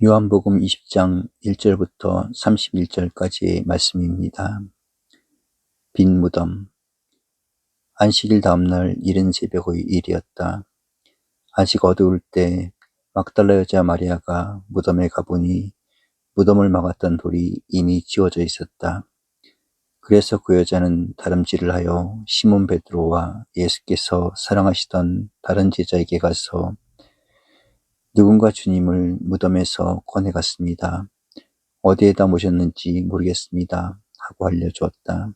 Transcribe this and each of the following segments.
요한복음 20장 1절부터 31절까지의 말씀입니다. 빈 무덤. 안식일 다음날 이른 새벽의 일이었다. 아직 어두울 때 막달라 여자 마리아가 무덤에 가보니 무덤을 막았던 돌이 이미 지워져 있었다. 그래서 그 여자는 다름질을 하여 시몬 베드로와 예수께서 사랑하시던 다른 제자에게 가서 누군가 주님을 무덤에서 꺼내갔습니다. 어디에다 모셨는지 모르겠습니다. 하고 알려주었다.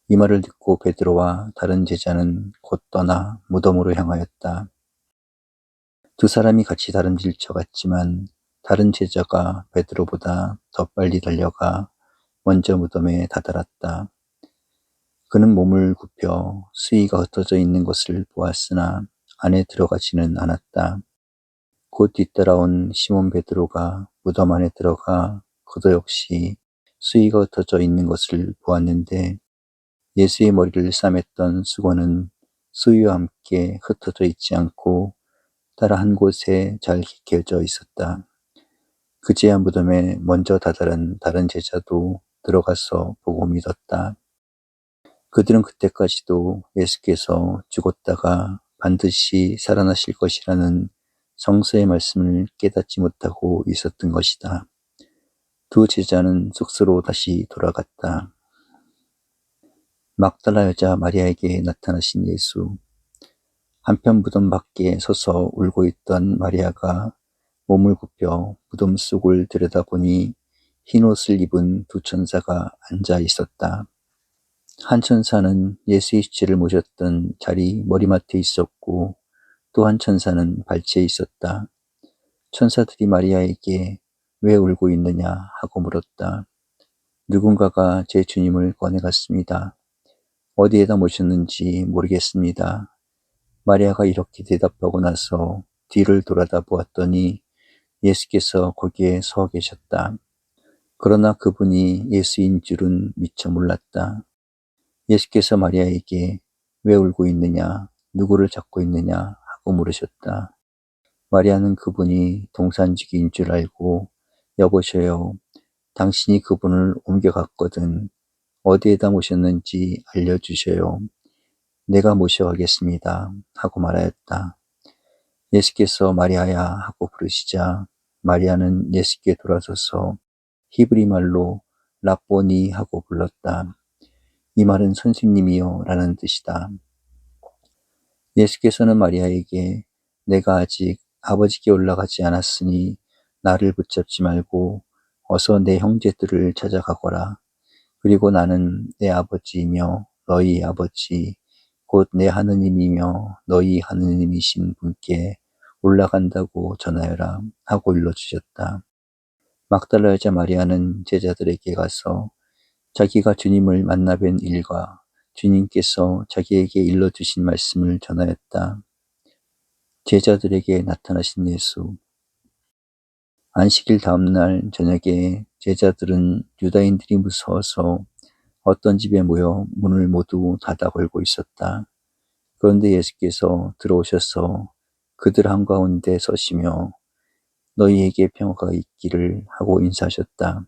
이 말을 듣고 베드로와 다른 제자는 곧 떠나 무덤으로 향하였다. 두 사람이 같이 다름질 쳐갔지만 다른 제자가 베드로보다 더 빨리 달려가 먼저 무덤에 다다랐다. 그는 몸을 굽혀 수의가 흩어져 있는 것을 보았으나 안에 들어가지는 않았다. 곧 뒤따라온 시몬 베드로가 무덤 안에 들어가 그도 역시 수의가 흩어져 있는 것을 보았는데 예수의 머리를 싸맸던 수건은 수의와 함께 흩어져 있지 않고 따라 한 곳에 잘 개겨져 있었다. 그제야 무덤에 먼저 다다른 다른 제자도 들어가서 보고 믿었다. 그들은 그때까지도 예수께서 죽었다가 반드시 살아나실 것이라는 성서의 말씀을 깨닫지 못하고 있었던 것이다. 두 제자는 숙소로 다시 돌아갔다. 막달라 여자 마리아에게 나타나신 예수. 한편 무덤 밖에 서서 울고 있던 마리아가 몸을 굽혀 무덤 속을 들여다보니 흰 옷을 입은 두 천사가 앉아 있었다. 한 천사는 예수의 시체를 모셨던 자리 머리맡에 있었고 또 한 천사는 발치에 있었다. 천사들이 마리아에게 왜 울고 있느냐 하고 물었다. 누군가가 제 주님을 꺼내갔습니다. 어디에다 모셨는지 모르겠습니다. 마리아가 이렇게 대답하고 나서 뒤를 돌아다 보았더니 예수께서 거기에 서 계셨다. 그러나 그분이 예수인 줄은 미처 몰랐다. 예수께서 마리아에게 왜 울고 있느냐, 누구를 찾고 있느냐 하고 물으셨다. 마리아는 그분이 동산지기인 줄 알고 여보셔요, 당신이 그분을 옮겨갔거든. 어디에다 모셨는지 알려주셔요. 내가 모셔가겠습니다. 하고 말하였다. 예수께서 마리아야 하고 부르시자 마리아는 예수께 돌아서서 히브리 말로 라보니 하고 불렀다. 이 말은 선생님이요 라는 뜻이다. 예수께서는 마리아에게 내가 아직 아버지께 올라가지 않았으니 나를 붙잡지 말고 어서 내 형제들을 찾아가거라. 그리고 나는 내 아버지이며 너희 아버지 곧 내 하느님이며 너희 하느님이신 분께 올라간다고 전하여라 하고 일러주셨다. 막달라 여자 마리아는 제자들에게 가서 자기가 주님을 만나 뵌 일과 주님께서 자기에게 일러주신 말씀을 전하였다. 제자들에게 나타나신 예수. 안식일 다음날 저녁에 제자들은 유다인들이 무서워서 어떤 집에 모여 문을 모두 닫아 걸고 있었다. 그런데 예수께서 들어오셔서 그들 한가운데 서시며 너희에게 평화가 있기를 하고 인사하셨다.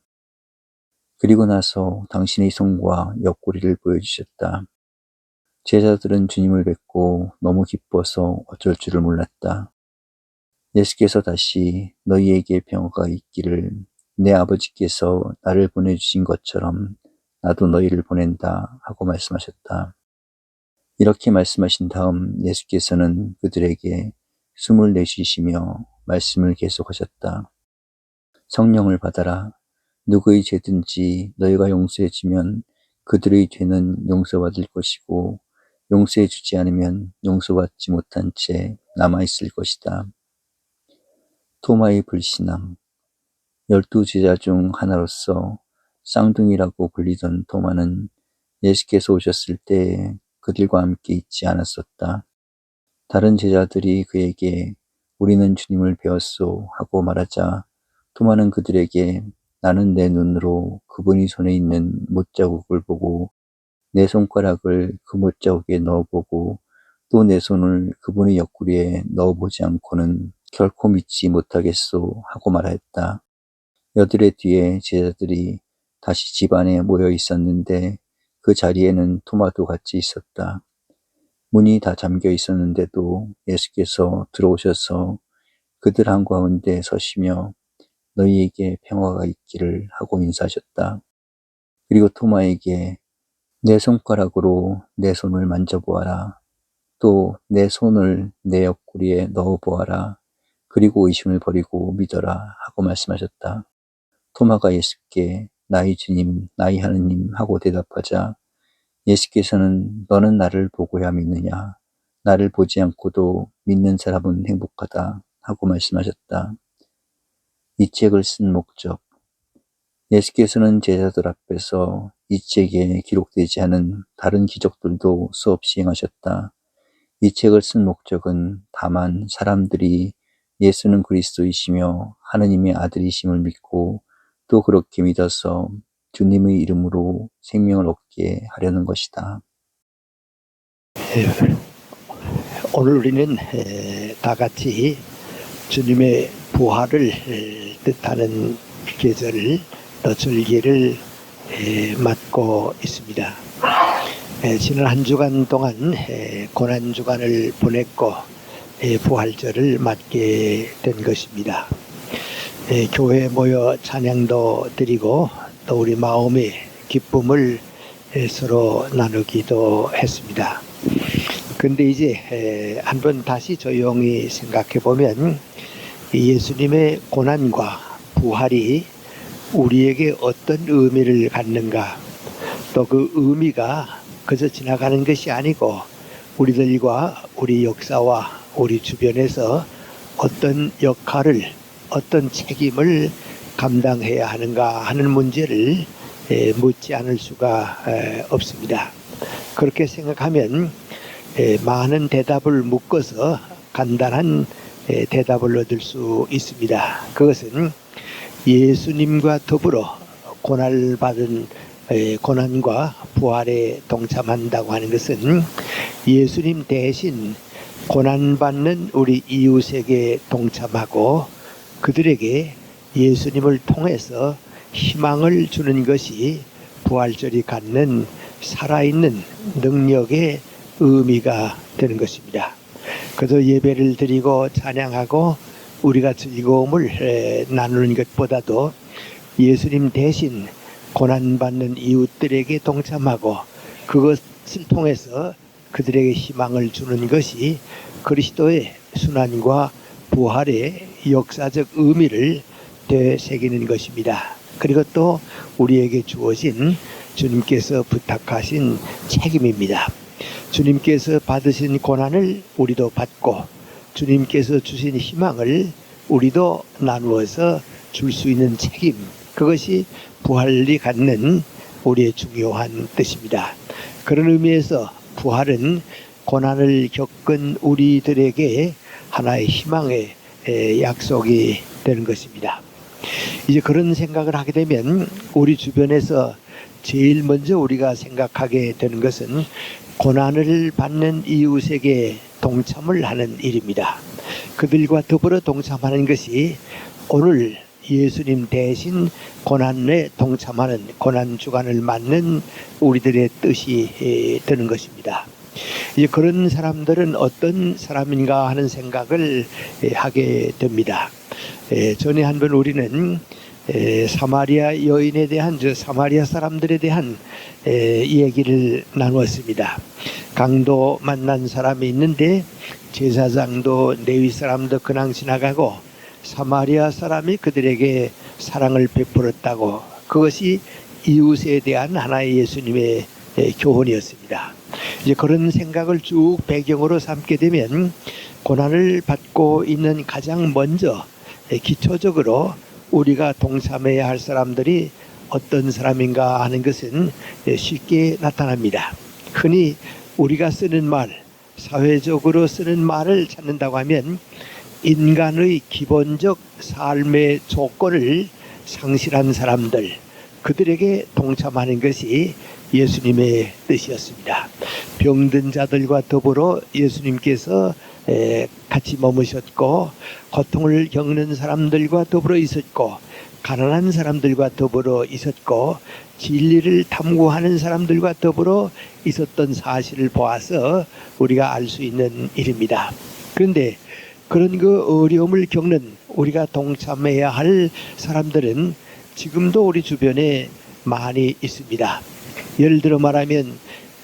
그리고 나서 당신의 손과 옆구리를 보여주셨다. 제자들은 주님을 뵙고 너무 기뻐서 어쩔 줄을 몰랐다. 예수께서 다시 너희에게 평화가 있기를 내 아버지께서 나를 보내주신 것처럼 나도 너희를 보낸다 하고 말씀하셨다. 이렇게 말씀하신 다음 예수께서는 그들에게 숨을 내쉬시며 말씀을 계속하셨다. 성령을 받아라. 누구의 죄든지 너희가 용서해주면 그들의 죄는 용서받을 것이고 용서해주지 않으면 용서받지 못한 채 남아있을 것이다. 토마의 불신앙. 12제자 중 하나로서 쌍둥이라고 불리던 토마는 예수께서 오셨을 때 그들과 함께 있지 않았었다. 다른 제자들이 그에게 우리는 주님을 배웠소 하고 말하자 토마는 그들에게 나는 내 눈으로 그분이 손에 있는 못자국을 보고 내 손가락을 그 못자국에 넣어보고 또 내 손을 그분의 옆구리에 넣어보지 않고는 결코 믿지 못하겠소 하고 말하였다. 여드레 뒤에 제자들이 다시 집 안에 모여 있었는데 그 자리에는 토마도 같이 있었다. 문이 다 잠겨 있었는데도 예수께서 들어오셔서 그들 한가운데 서시며 너희에게 평화가 있기를 하고 인사하셨다. 그리고 토마에게 내 손가락으로 내 손을 만져보아라. 또 내 손을 내 옆구리에 넣어보아라. 그리고 의심을 버리고 믿어라 하고 말씀하셨다. 토마가 예수께 나의 주님, 나의 하느님 하고 대답하자 예수께서는 너는 나를 보고야 믿느냐? 나를 보지 않고도 믿는 사람은 행복하다 하고 말씀하셨다. 이 책을 쓴 목적. 예수께서는 제자들 앞에서 이 책에 기록되지 않은 다른 기적들도 수없이 행하셨다. 이 책을 쓴 목적은 다만 사람들이 예수는 그리스도이시며 하느님의 아들이심을 믿고 또 그렇게 믿어서 주님의 이름으로 생명을 얻게 하려는 것이다. 오늘 우리는 다 같이 주님의 부활을 뜻하는 계절을 또 절기를 맞고 있습니다. 지난 한 주간 동안 고난주간을 보냈고 부활절을 맞게 된 것입니다. 교회에 모여 찬양도 드리고 또 우리 마음의 기쁨을 서로 나누기도 했습니다. 근데 이제 한번 다시 조용히 생각해 보면 예수님의 고난과 부활이 우리에게 어떤 의미를 갖는가, 또 그 의미가 그저 지나가는 것이 아니고 우리들과 우리 역사와 우리 주변에서 어떤 역할을, 어떤 책임을 감당해야 하는가 하는 문제를 묻지 않을 수가 없습니다. 그렇게 생각하면 많은 대답을 묶어서 간단한 대답을 얻을 수 있습니다. 그것은 예수님과 더불어 고난을 받은 고난과 부활에 동참한다고 하는 것은 예수님 대신 고난받는 우리 이웃에게 동참하고 그들에게 예수님을 통해서 희망을 주는 것이 부활절이 갖는 살아있는 능력의 의미가 되는 것입니다. 그래서 예배를 드리고 찬양하고 우리가 즐거움을 나누는 것보다도 예수님 대신 고난받는 이웃들에게 동참하고 그것을 통해서 그들에게 희망을 주는 것이 그리스도의 순환과 부활의 역사적 의미를 되새기는 것입니다. 그리고 또 우리에게 주어진 주님께서 부탁하신 책임입니다. 주님께서 받으신 고난을 우리도 받고 주님께서 주신 희망을 우리도 나누어서 줄 수 있는 책임, 그것이 부활이 갖는 우리의 중요한 뜻입니다. 그런 의미에서 부활은 고난을 겪은 우리들에게 하나의 희망의 약속이 되는 것입니다. 이제 그런 생각을 하게 되면 우리 주변에서 제일 먼저 우리가 생각하게 되는 것은 고난을 받는 이웃에게 동참을 하는 일입니다. 그들과 더불어 동참하는 것이 오늘 예수님 대신 고난에 동참하는 고난주간을 맞는 우리들의 뜻이 되는 것입니다. 이제 그런 사람들은 어떤 사람인가 하는 생각을 하게 됩니다. 전에 한번 우리는 사마리아 여인에 대한, 사마리아 사람들에 대한 얘기를 나누었습니다. 강도 만난 사람이 있는데 제사장도 레위 사람도 그냥 지나가고 사마리아 사람이 그들에게 사랑을 베풀었다고, 그것이 이웃에 대한 하나의 예수님의 교훈이었습니다. 이제 그런 생각을 쭉 배경으로 삼게 되면 고난을 받고 있는 가장 먼저 기초적으로 우리가 동참해야 할 사람들이 어떤 사람인가 하는 것은 쉽게 나타납니다. 흔히 우리가 쓰는 말, 사회적으로 쓰는 말을 찾는다고 하면 인간의 기본적 삶의 조건을 상실한 사람들, 그들에게 동참하는 것이 예수님의 뜻이었습니다. 병든 자들과 더불어 예수님께서 같이 머무셨고, 고통을 겪는 사람들과 더불어 있었고, 가난한 사람들과 더불어 있었고, 진리를 탐구하는 사람들과 더불어 있었던 사실을 보아서 우리가 알 수 있는 일입니다. 그런데 그런 그 어려움을 겪는 우리가 동참해야 할 사람들은 지금도 우리 주변에 많이 있습니다. 예를 들어 말하면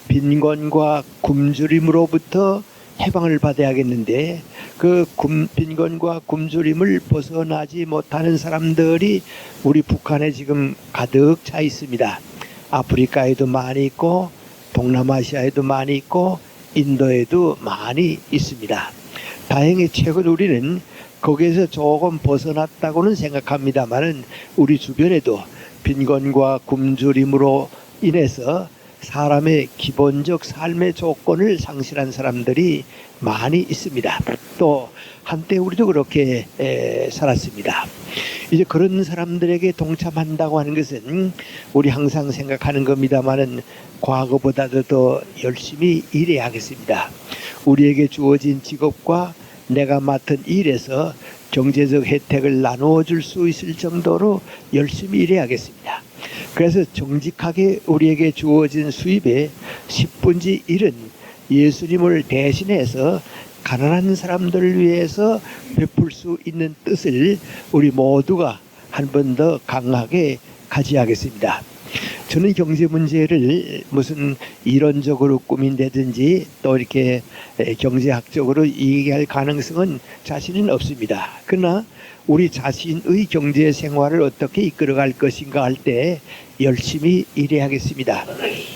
빈곤과 굶주림으로부터 해방을 받아야겠는데, 그 빈곤과 굶주림을 벗어나지 못하는 사람들이 우리 북한에 지금 가득 차 있습니다. 아프리카에도 많이 있고, 동남아시아에도 많이 있고, 인도에도 많이 있습니다. 다행히 최근 우리는 거기에서 조금 벗어났다고는 생각합니다만은 우리 주변에도 빈곤과 굶주림으로 인해서 사람의 기본적 삶의 조건을 상실한 사람들이 많이 있습니다. 또 한때 우리도 그렇게 살았습니다. 이제 그런 사람들에게 동참한다고 하는 것은 우리 항상 생각하는 겁니다만은 과거보다도 더 열심히 일해야겠습니다. 우리에게 주어진 직업과 내가 맡은 일에서 경제적 혜택을 나누어 줄 수 있을 정도로 열심히 일해야겠습니다. 그래서 정직하게 우리에게 주어진 수입의 10분의 1은 예수님을 대신해서 가난한 사람들을 위해서 베풀 수 있는 뜻을 우리 모두가 한 번 더 강하게 가지야겠습니다. 저는 경제 문제를 무슨 이론적으로 꾸민다든지 또 이렇게 경제학적으로 얘기할 가능성은 자신은 없습니다. 그러나 우리 자신의 경제 생활을 어떻게 이끌어갈 것인가 할 때 열심히 일해야겠습니다.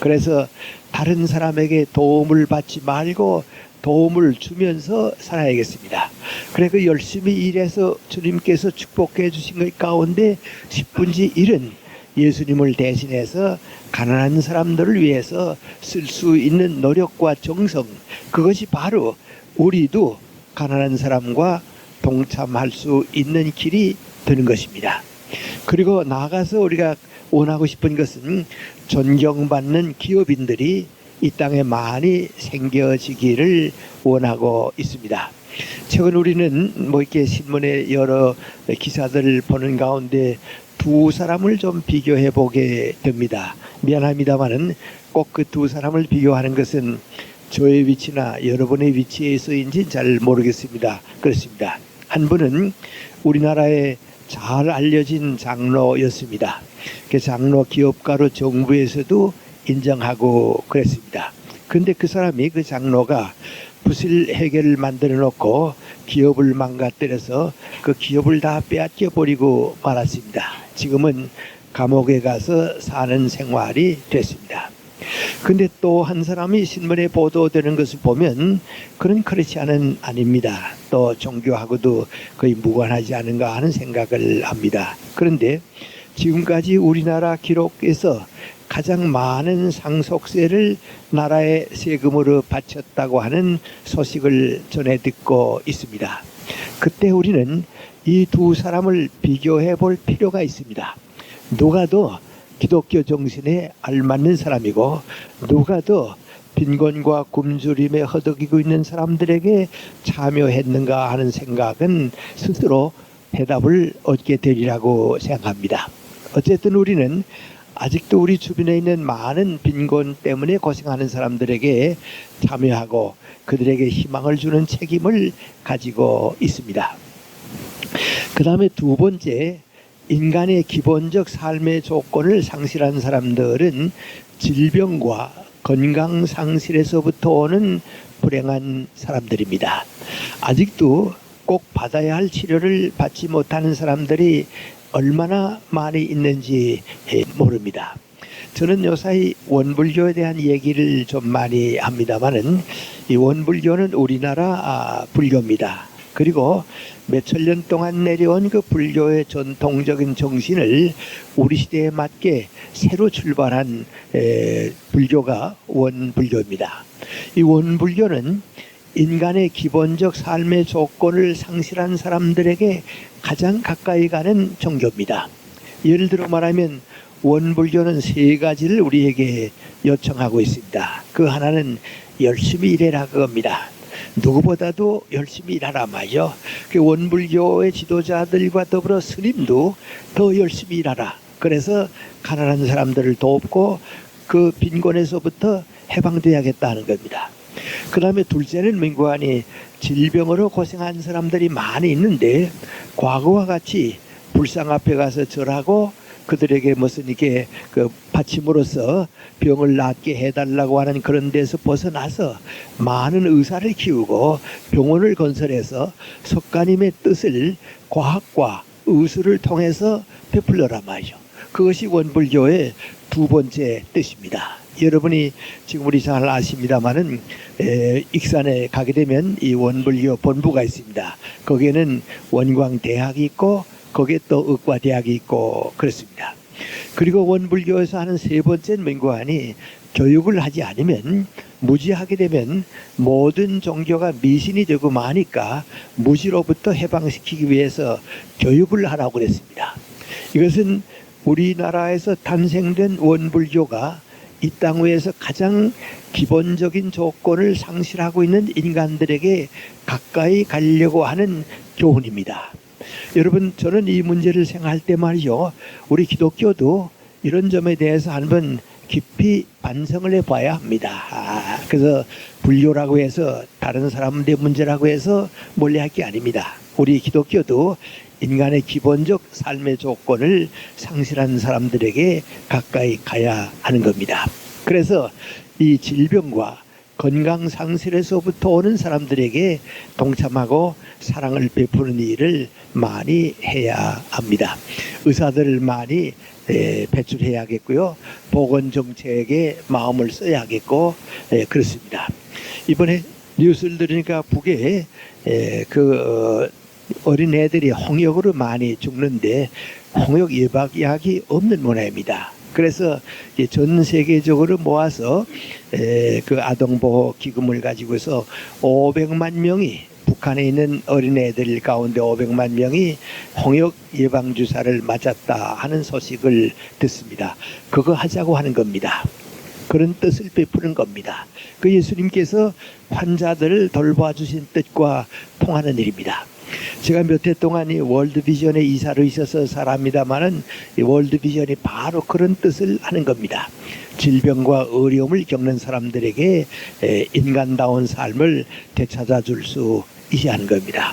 그래서 다른 사람에게 도움을 받지 말고 도움을 주면서 살아야겠습니다. 그래 그 열심히 일해서 주님께서 축복해 주신 것 가운데 10분의 1은 예수님을 대신해서 가난한 사람들을 위해서 쓸 수 있는 노력과 정성, 그것이 바로 우리도 가난한 사람과 동참할 수 있는 길이 되는 것입니다. 그리고 나아가서 우리가 원하고 싶은 것은 존경받는 기업인들이 이 땅에 많이 생겨지기를 원하고 있습니다. 최근 우리는 뭐 이렇게 신문에 여러 기사들을 보는 가운데 두 사람을 좀 비교해 보게 됩니다. 미안합니다만은 꼭 그 두 사람을 비교하는 것은 저의 위치나 여러분의 위치에서인지 잘 모르겠습니다. 그렇습니다. 한 분은 우리나라에 잘 알려진 장로였습니다. 그 장로 기업가로 정부에서도 인정하고 그랬습니다. 그런데 그 사람이, 그 장로가 부실 회계를 만들어 놓고 기업을 망가뜨려서 그 기업을 다 빼앗겨 버리고 말았습니다. 지금은 감옥에 가서 사는 생활이 됐습니다. 근데 또 한 사람이 신문에 보도되는 것을 보면 그런 크리스찬은 아닙니다. 또 종교하고도 거의 무관하지 않은가 하는 생각을 합니다. 그런데 지금까지 우리나라 기록에서 가장 많은 상속세를 나라의 세금으로 바쳤다고 하는 소식을 전해 듣고 있습니다. 그때 우리는 이 두 사람을 비교해 볼 필요가 있습니다. 누가 더 기독교 정신에 알맞는 사람이고 누가 더 빈곤과 굶주림에 허덕이고 있는 사람들에게 참여했는가 하는 생각은 스스로 대답을 얻게 되리라고 생각합니다. 어쨌든 우리는 아직도 우리 주변에 있는 많은 빈곤 때문에 고생하는 사람들에게 참여하고 그들에게 희망을 주는 책임을 가지고 있습니다. 그 다음에 두 번째, 인간의 기본적 삶의 조건을 상실한 사람들은 질병과 건강 상실에서부터 오는 불행한 사람들입니다. 아직도 꼭 받아야 할 치료를 받지 못하는 사람들이 얼마나 많이 있는지 모릅니다. 저는 요사이 원불교에 대한 얘기를 좀 많이 합니다만은 이 원불교는 우리나라 불교입니다. 그리고 몇천 년 동안 내려온 그 불교의 전통적인 정신을 우리 시대에 맞게 새로 출발한 불교가 원불교입니다. 이 원불교는 인간의 기본적 삶의 조건을 상실한 사람들에게 가장 가까이 가는 종교입니다. 예를 들어 말하면 원불교는 세 가지를 우리에게 요청하고 있습니다. 그 하나는 열심히 일해라 그겁니다. 누구보다도 열심히 일하라 말이죠. 그 원불교의 지도자들과 더불어 스님도 더 열심히 일하라. 그래서 가난한 사람들을 돕고 그 빈곤에서부터 해방돼야겠다는 겁니다. 그 다음에 둘째는 민구안이 질병으로 고생한 사람들이 많이 있는데 과거와 같이 불상 앞에 가서 절하고 그들에게 무슨 이게 그 받침으로써 병을 낫게 해달라고 하는 그런 데서 벗어나서 많은 의사를 키우고 병원을 건설해서 석가님의 뜻을 과학과 의술을 통해서 베풀려라 말이죠. 그것이 원불교의 두 번째 뜻입니다. 여러분이 지금 우리 잘 아십니다마는 익산에 가게 되면 이 원불교 본부가 있습니다. 거기에는 원광대학이 있고 거기에 또 의과대학이 있고 그렇습니다. 그리고 원불교에서 하는 세 번째 맹구안이 교육을 하지 않으면 무지하게 되면 모든 종교가 미신이 되고 마니까 무지로부터 해방시키기 위해서 교육을 하라고 그랬습니다. 이것은 우리나라에서 탄생된 원불교가 이 땅 위에서 가장 기본적인 조건을 상실하고 있는 인간들에게 가까이 가려고 하는 교훈입니다. 여러분, 저는 이 문제를 생각할 때 말이죠, 우리 기독교도 이런 점에 대해서 한번 깊이 반성을 해봐야 합니다. 그래서 불교라고 해서 다른 사람들의 문제라고 해서 몰래할 게 아닙니다. 우리 기독교도 인간의 기본적 삶의 조건을 상실한 사람들에게 가까이 가야 하는 겁니다. 그래서 이 질병과 건강 상실에서부터 오는 사람들에게 동참하고 사랑을 베푸는 일을 많이 해야 합니다. 의사들을 많이 배출해야겠고요. 보건정책에 마음을 써야겠고 그렇습니다. 이번에 뉴스를 들으니까 북에 어린 애들이 홍역으로 많이 죽는데 홍역 예방약이 없는 모양입니다. 그래서 전 세계적으로 모아서 그 아동보호 기금을 가지고서 500만 명이 북한에 있는 어린애들 가운데 500만 명이 홍역 예방주사를 맞았다 하는 소식을 듣습니다. 그거 하자고 하는 겁니다. 그런 뜻을 베푸는 겁니다. 그 예수님께서 환자들을 돌봐주신 뜻과 통하는 일입니다. 제가 몇 해 동안 이 월드비전의 이사로 있어서 살합니다마는 이 월드비전이 바로 그런 뜻을 하는 겁니다. 질병과 어려움을 겪는 사람들에게 인간다운 삶을 되찾아 줄 수 있어야 하는 겁니다.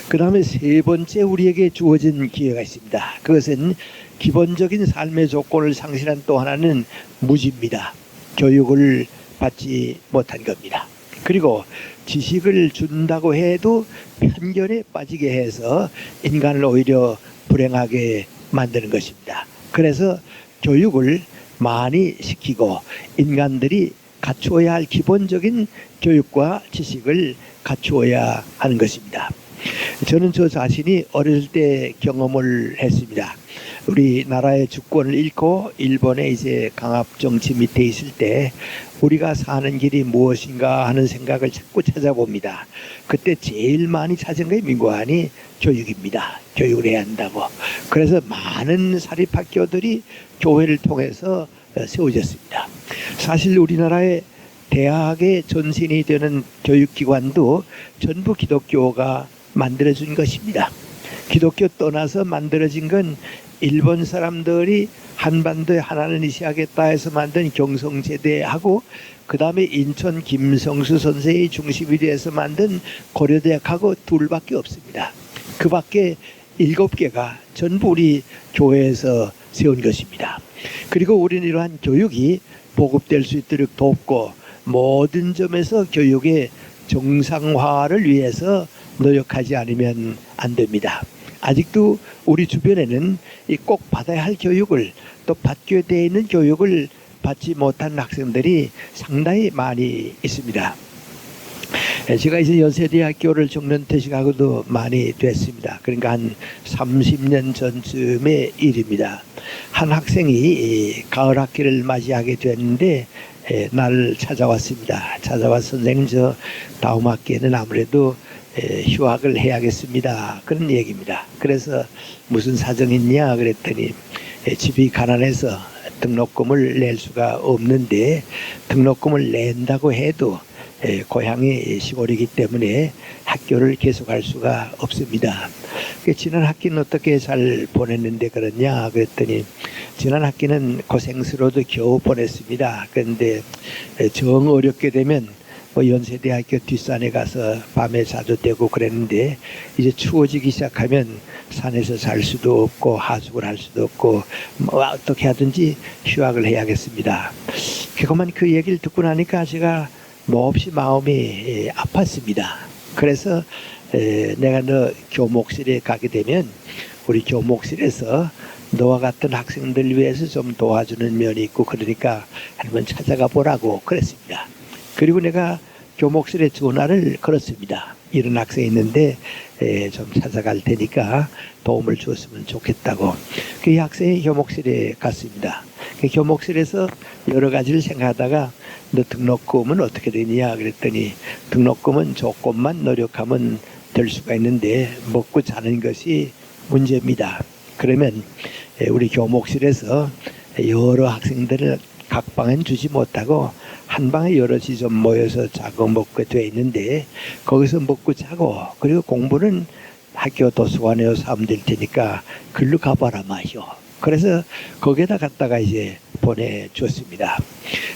그 다음에 세 번째 우리에게 주어진 기회가 있습니다. 그것은 기본적인 삶의 조건을 상실한 또 하나는 무지입니다. 교육을 받지 못한 겁니다. 그리고 지식을 준다고 해도 편견에 빠지게 해서 인간을 오히려 불행하게 만드는 것입니다. 그래서 교육을 많이 시키고 인간들이 갖추어야 할 기본적인 교육과 지식을 갖추어야 하는 것입니다. 저는 저 자신이 어릴 때 경험을 했습니다. 우리나라의 주권을 잃고 일본의 이제 강압 정치 밑에 있을 때 우리가 사는 길이 무엇인가 하는 생각을 자꾸 찾아봅니다. 그때 제일 많이 찾은 게 민구안이 교육입니다. 교육을 해야 한다고. 그래서 많은 사립학교들이 교회를 통해서 세워졌습니다. 사실 우리나라의 대학의 전신이 되는 교육기관도 전부 기독교가 만들어준 것입니다. 기독교 떠나서 만들어진 건 일본 사람들이 한반도에 하나를 이시하겠다 해서 만든 경성제대하고 그 다음에 인천 김성수 선생이 중심이 돼서 만든 고려대학하고 둘밖에 없습니다. 그 밖에 7개가 전부 우리 교회에서 세운 것입니다. 그리고 우리는 이러한 교육이 보급될 수 있도록 돕고 모든 점에서 교육의 정상화를 위해서 노력하지 않으면 안 됩니다. 아직도 우리 주변에는 꼭 받아야 할 교육을 또 받게 되어 있는 교육을 받지 못한 학생들이 상당히 많이 있습니다. 제가 이제 연세대학교를 정년 퇴직하고도 많이 됐습니다. 그러니까 한 30년 전쯤의 일입니다. 한 학생이 가을 학기를 맞이하게 됐는데 나를 찾아왔습니다. 찾아와서 선생님 저 다음 학기에는 아무래도 휴학을 해야겠습니다. 그런 얘기입니다. 그래서 무슨 사정 있냐 그랬더니 집이 가난해서 등록금을 낼 수가 없는데 등록금을 낸다고 해도 고향이 시골이기 때문에 학교를 계속할 수가 없습니다. 지난 학기는 어떻게 잘 보냈는데 그러냐 그랬더니 지난 학기는 고생스러워도 겨우 보냈습니다. 그런데 정 어렵게 되면 연세대학교 뒷산에 가서 밤에 자주 떼고 그랬는데 이제 추워지기 시작하면 산에서 잘 수도 없고 하숙을 할 수도 없고 어떻게 하든지 휴학을 해야겠습니다. 그만 그 얘기를 듣고 나니까 제가 몹시 마음이 아팠습니다. 그래서 내가 너 교목실에 가게 되면 우리 교목실에서 너와 같은 학생들 위해서 좀 도와주는 면이 있고 그러니까 한번 찾아가 보라고 그랬습니다. 그리고 내가 교목실에 전화를 걸었습니다. 이런 학생이 있는데 좀 찾아갈 테니까 도움을 주었으면 좋겠다고. 그 학생이 교목실에 갔습니다. 그 교목실에서 여러 가지를 생각하다가 너 등록금은 어떻게 되느냐 그랬더니 등록금은 조금만 노력하면 될 수가 있는데 먹고 자는 것이 문제입니다. 그러면 우리 교목실에서 여러 학생들을 각 방엔 주지 못하고 한 방에 여럿이 좀 모여서 자고 먹고 돼 있는데 거기서 먹고 자고 그리고 공부는 학교 도서관에 와서 하면 될 테니까 글로 가봐라 마시오. 그래서 거기에다 갖다가 이제 보내줬습니다.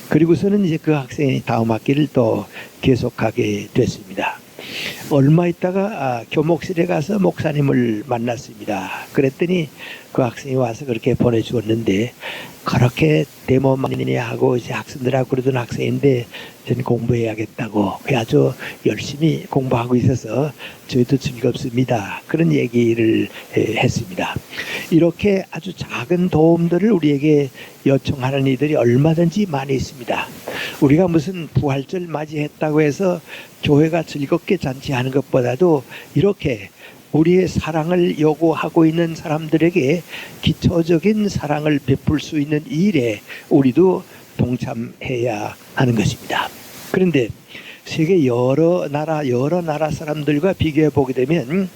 그리고서는 이제 그 학생이 다음 학기를 또 계속하게 됐습니다. 얼마 있다가 교목실에 가서 목사님을 만났습니다. 그랬더니 그 학생이 와서 그렇게 보내주었는데 그렇게 대모만이냐 하고 이제 학생들하고 그러던 학생인데 저는 공부해야겠다고 아주 열심히 공부하고 있어서 저희도 즐겁습니다. 그런 얘기를 했습니다. 이렇게 아주 작은 도움들을 우리에게 요청하는 이들이 얼마든지 많이 있습니다. 우리가 무슨 부활절 맞이했다고 해서 교회가 즐겁게 잔치하는 것보다도 이렇게 우리의 사랑을 요구하고 있는 사람들에게 기초적인 사랑을 베풀 수 있는 일에 우리도 동참해야 하는 것입니다. 그런데 세계 여러 나라 사람들과 비교해 보게 되면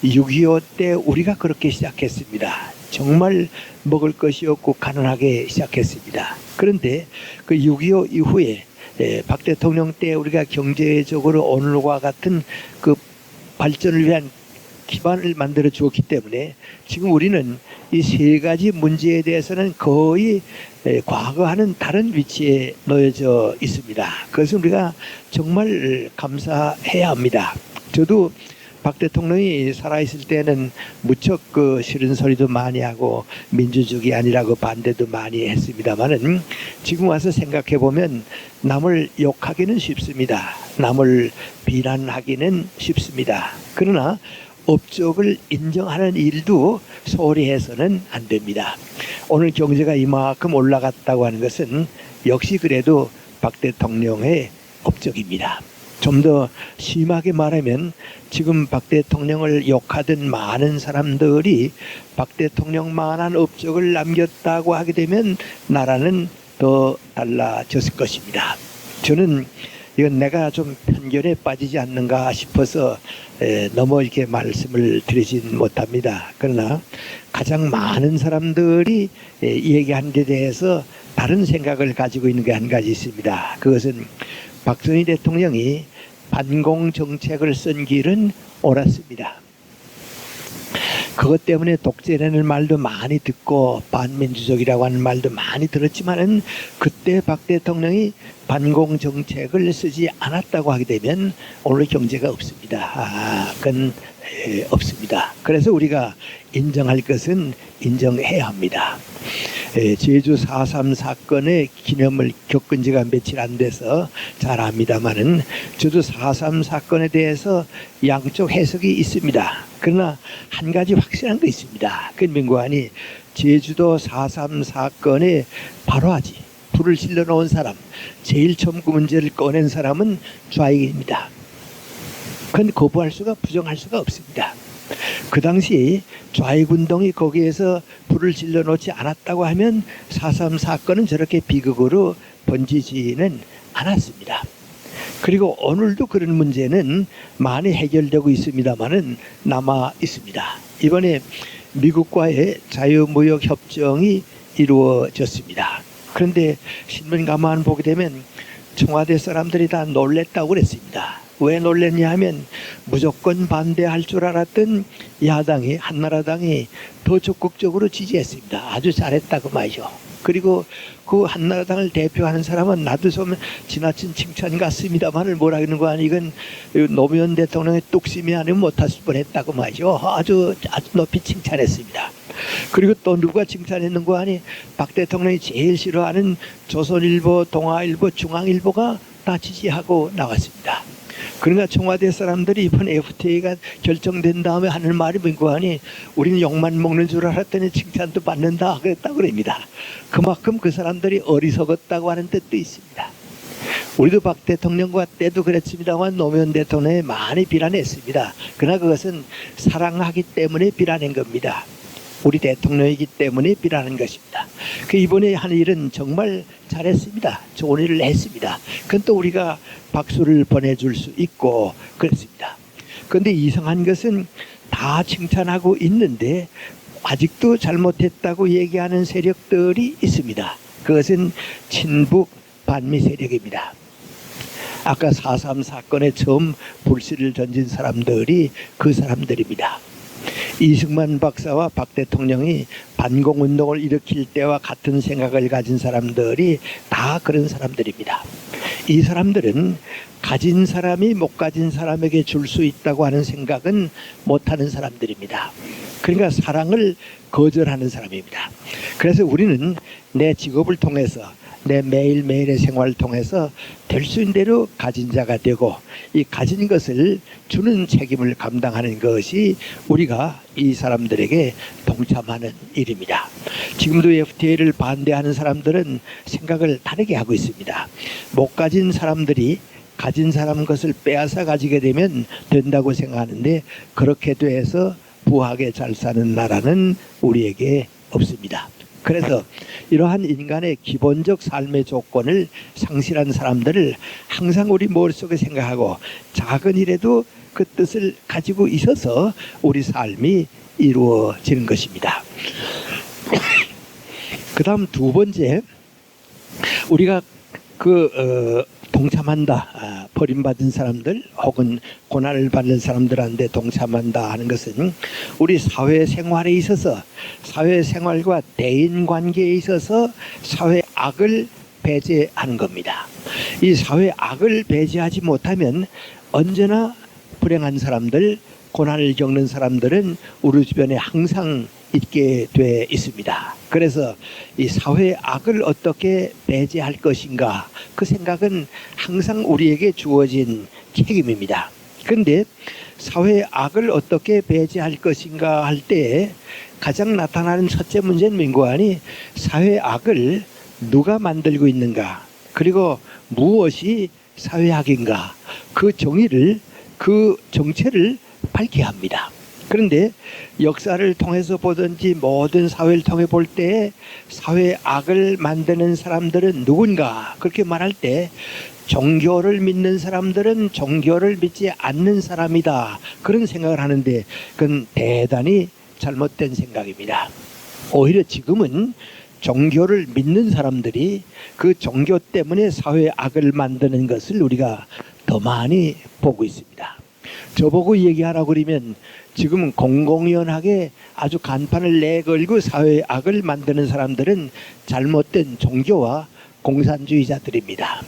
6.25 때 우리가 그렇게 시작했습니다. 정말 먹을 것이 없고 가난하게 시작했습니다. 그런데 그 6.25 이후에 박 대통령 때 우리가 경제적으로 오늘과 같은 그 발전을 위한 기반을 만들어 주었기 때문에 지금 우리는 이 세 가지 문제에 대해서는 거의 과거와는 다른 위치에 놓여져 있습니다. 그래서 우리가 정말 감사해야 합니다. 저도 박 대통령이 살아있을 때는 무척 그 싫은 소리도 많이 하고 민주주의 아니라고 반대도 많이 했습니다만은 지금 와서 생각해 보면 남을 욕하기는 쉽습니다. 남을 비난하기는 쉽습니다. 그러나 업적을 인정하는 일도 소홀히 해서는 안 됩니다. 오늘 경제가 이만큼 올라갔다고 하는 것은 역시 그래도 박 대통령의 업적입니다. 좀 더 심하게 말하면 지금 박 대통령을 욕하던 많은 사람들이 박 대통령만한 업적을 남겼다고 하게 되면 나라는 더 달라졌을 것입니다. 저는 이건 내가 좀 편견에 빠지지 않는가 싶어서 너무 이렇게 말씀을 드리진 못합니다. 그러나 가장 많은 사람들이 얘기한 데 대해서 다른 생각을 가지고 있는 게 한 가지 있습니다. 그것은 박정희 대통령이 반공 정책을 쓴 길은 옳았습니다. 그것 때문에 독재라는 말도 많이 듣고 반민주적이라고 하는 말도 많이 들었지만은 그때 박 대통령이 반공 정책을 쓰지 않았다고 하게 되면 오늘 경제가 없습니다. 그건 없습니다. 그래서 우리가 인정할 것은 인정해야 합니다. 제주 4.3 사건의 기념을 겪은 지가 며칠 안 돼서 잘 압니다만은 저도 4.3 사건에 대해서 양쪽 해석이 있습니다. 그러나 한 가지 확실한 거 있습니다. 그 민구안이 제주도 4.3 사건에 바로하지 불을 질러 놓은 사람, 제일 처음 그 문제를 꺼낸 사람은 좌익입니다. 그건 거부할 수가 부정할 수가 없습니다. 그 당시 좌익운동이 거기에서 불을 질러 놓지 않았다고 하면 4.3 사건은 저렇게 비극으로 번지지는 않았습니다. 그리고 오늘도 그런 문제는 많이 해결되고 있습니다만은 남아 있습니다. 이번에 미국과의 자유무역 협정이 이루어졌습니다. 그런데 신문 가만 보게 되면 청와대 사람들이 다 놀랬다고 그랬습니다. 왜 놀랬냐 하면 무조건 반대할 줄 알았던 야당이, 한나라당이 더 적극적으로 지지했습니다. 아주 잘했다고 말이죠. 그리고 그 한나라당을 대표하는 사람은 나도 좀 지나친 칭찬 같습니다만을 뭐라 그러는 거 아니, 이건 노무현 대통령의 뚝심이 아니면 못할 뻔했다고 말이죠. 아주 높이 칭찬했습니다. 그리고 또 누가 칭찬했는 거 아니, 박 대통령이 제일 싫어하는 조선일보, 동아일보, 중앙일보가 다 지지하고 나왔습니다. 그러니까 청와대 사람들이 이번 FTA가 결정된 다음에 하는 말이 뭔가 하니, 우리는 욕만 먹는 줄 알았더니 칭찬도 받는다 그랬다고 그럽니다. 그만큼 그 사람들이 어리석었다고 하는 뜻도 있습니다. 우리도 박 대통령과 때도 그랬습니다만 노무현 대통령에 많이 비난했습니다. 그러나 그것은 사랑하기 때문에 비난한 겁니다. 우리 대통령이기 때문에 비난한 것입니다. 그 이번에 한 일은 정말 잘했습니다. 좋은 일을 했습니다. 그건 또 우리가 박수를 보내줄 수 있고 그렇습니다. 그런데 이상한 것은 다 칭찬하고 있는데 아직도 잘못했다고 얘기하는 세력들이 있습니다. 그것은 친북 반미 세력입니다. 아까 4.3 사건에 처음 불씨를 던진 사람들이 그 사람들입니다. 이승만 박사와 박 대통령이 반공운동을 일으킬 때와 같은 생각을 가진 사람들이 다 그런 사람들입니다. 이 사람들은 가진 사람이 못 가진 사람에게 줄 수 있다고 하는 생각은 못하는 사람들입니다. 그러니까 사랑을 거절하는 사람입니다. 그래서 우리는 내 직업을 통해서, 내 매일매일의 생활을 통해서 될 수 있는 대로 가진 자가 되고, 이 가진 것을 주는 책임을 감당하는 것이 우리가 이 사람들에게 동참하는 일입니다. 지금도 FTA를 반대하는 사람들은 생각을 다르게 하고 있습니다. 못 가진 사람들이 가진 사람 것을 빼앗아 가지게 되면 된다고 생각하는데, 그렇게 돼서 부하게 잘 사는 나라는 우리에게 없습니다. 그래서 이러한 인간의 기본적 삶의 조건을 상실한 사람들을 항상 우리 머릿속에 생각하고, 작은 일에도 그 뜻을 가지고 있어서 우리 삶이 이루어지는 것입니다. 그 다음 두 번째, 우리가 동참한다, 버림받은 사람들 혹은 고난을 받는 사람들한테 동참한다 하는 것은 우리 사회생활에 있어서, 사회생활과 대인관계에 있어서 사회 악을 배제하는 겁니다. 이 사회 악을 배제하지 못하면 언제나 불행한 사람들, 고난을 겪는 사람들은 우리 주변에 항상 있게 돼 있습니다. 그래서 이 사회의 악을 어떻게 배제할 것인가, 그 생각은 항상 우리에게 주어진 책임입니다. 그런데 사회의 악을 어떻게 배제할 것인가 할 때 가장 나타나는 첫째 문제는 뭔가 하니, 사회의 악을 누가 만들고 있는가, 그리고 무엇이 사회의 악인가, 그 정의를, 그 정체를 밝혀야 합니다. 그런데 역사를 통해서 보든지 모든 사회를 통해 볼 때 사회의 악을 만드는 사람들은 누군가, 그렇게 말할 때 종교를 믿는 사람들은 종교를 믿지 않는 사람이다, 그런 생각을 하는데 그건 대단히 잘못된 생각입니다. 오히려 지금은 종교를 믿는 사람들이 그 종교 때문에 사회의 악을 만드는 것을 우리가 더 많이 보고 있습니다. 저보고 얘기하라고 그러면 지금 공공연하게 아주 간판을 내걸고 사회의 악을 만드는 사람들은 잘못된 종교와 공산주의자들입니다.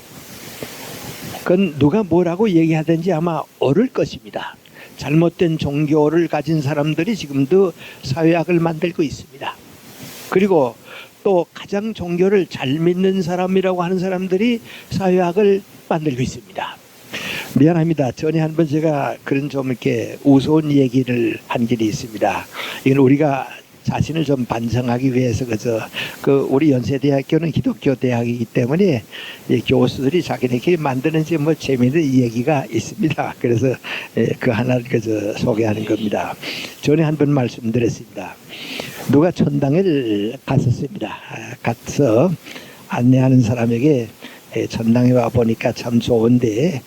그건 누가 뭐라고 얘기하든지 아마 옳을 것입니다. 잘못된 종교를 가진 사람들이 지금도 사회의 악을 만들고 있습니다. 그리고 또 가장 종교를 잘 믿는 사람이라고 하는 사람들이 사회의 악을 만들고 있습니다. 미안합니다. 전에 한번 제가 그런 좀 이렇게 우스운 얘기를 한 길이 있습니다. 이건 우리가 자신을 좀 반성하기 위해서, 우리 연세대학교는 기독교 대학이기 때문에 교수들이 자기네끼리 만드는지 뭐 재미있는 얘기가 있습니다. 그래서 그 하나를 소개하는 겁니다. 전에 한번 말씀드렸습니다. 누가 천당을 갔었습니다. 가서 안내하는 사람에게 전당에 와 보니까 참 좋은데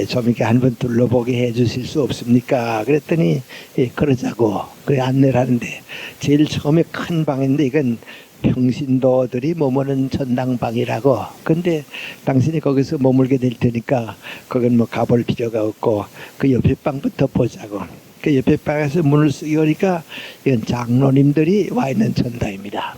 좀 이렇게 한번 둘러보게 해주실 수 없습니까? 그랬더니 그러자고 그래 안내를 하는데 제일 처음에 큰 방인데 이건 평신도들이 머무는 전당방이라고. 근데 당신이 거기서 머물게 될 테니까 거긴 뭐 가볼 필요가 없고 그 옆에 방부터 보자고. 그 옆에 방에서 문을 쓱 여니까 이건 장로님들이 와 있는 전당입니다.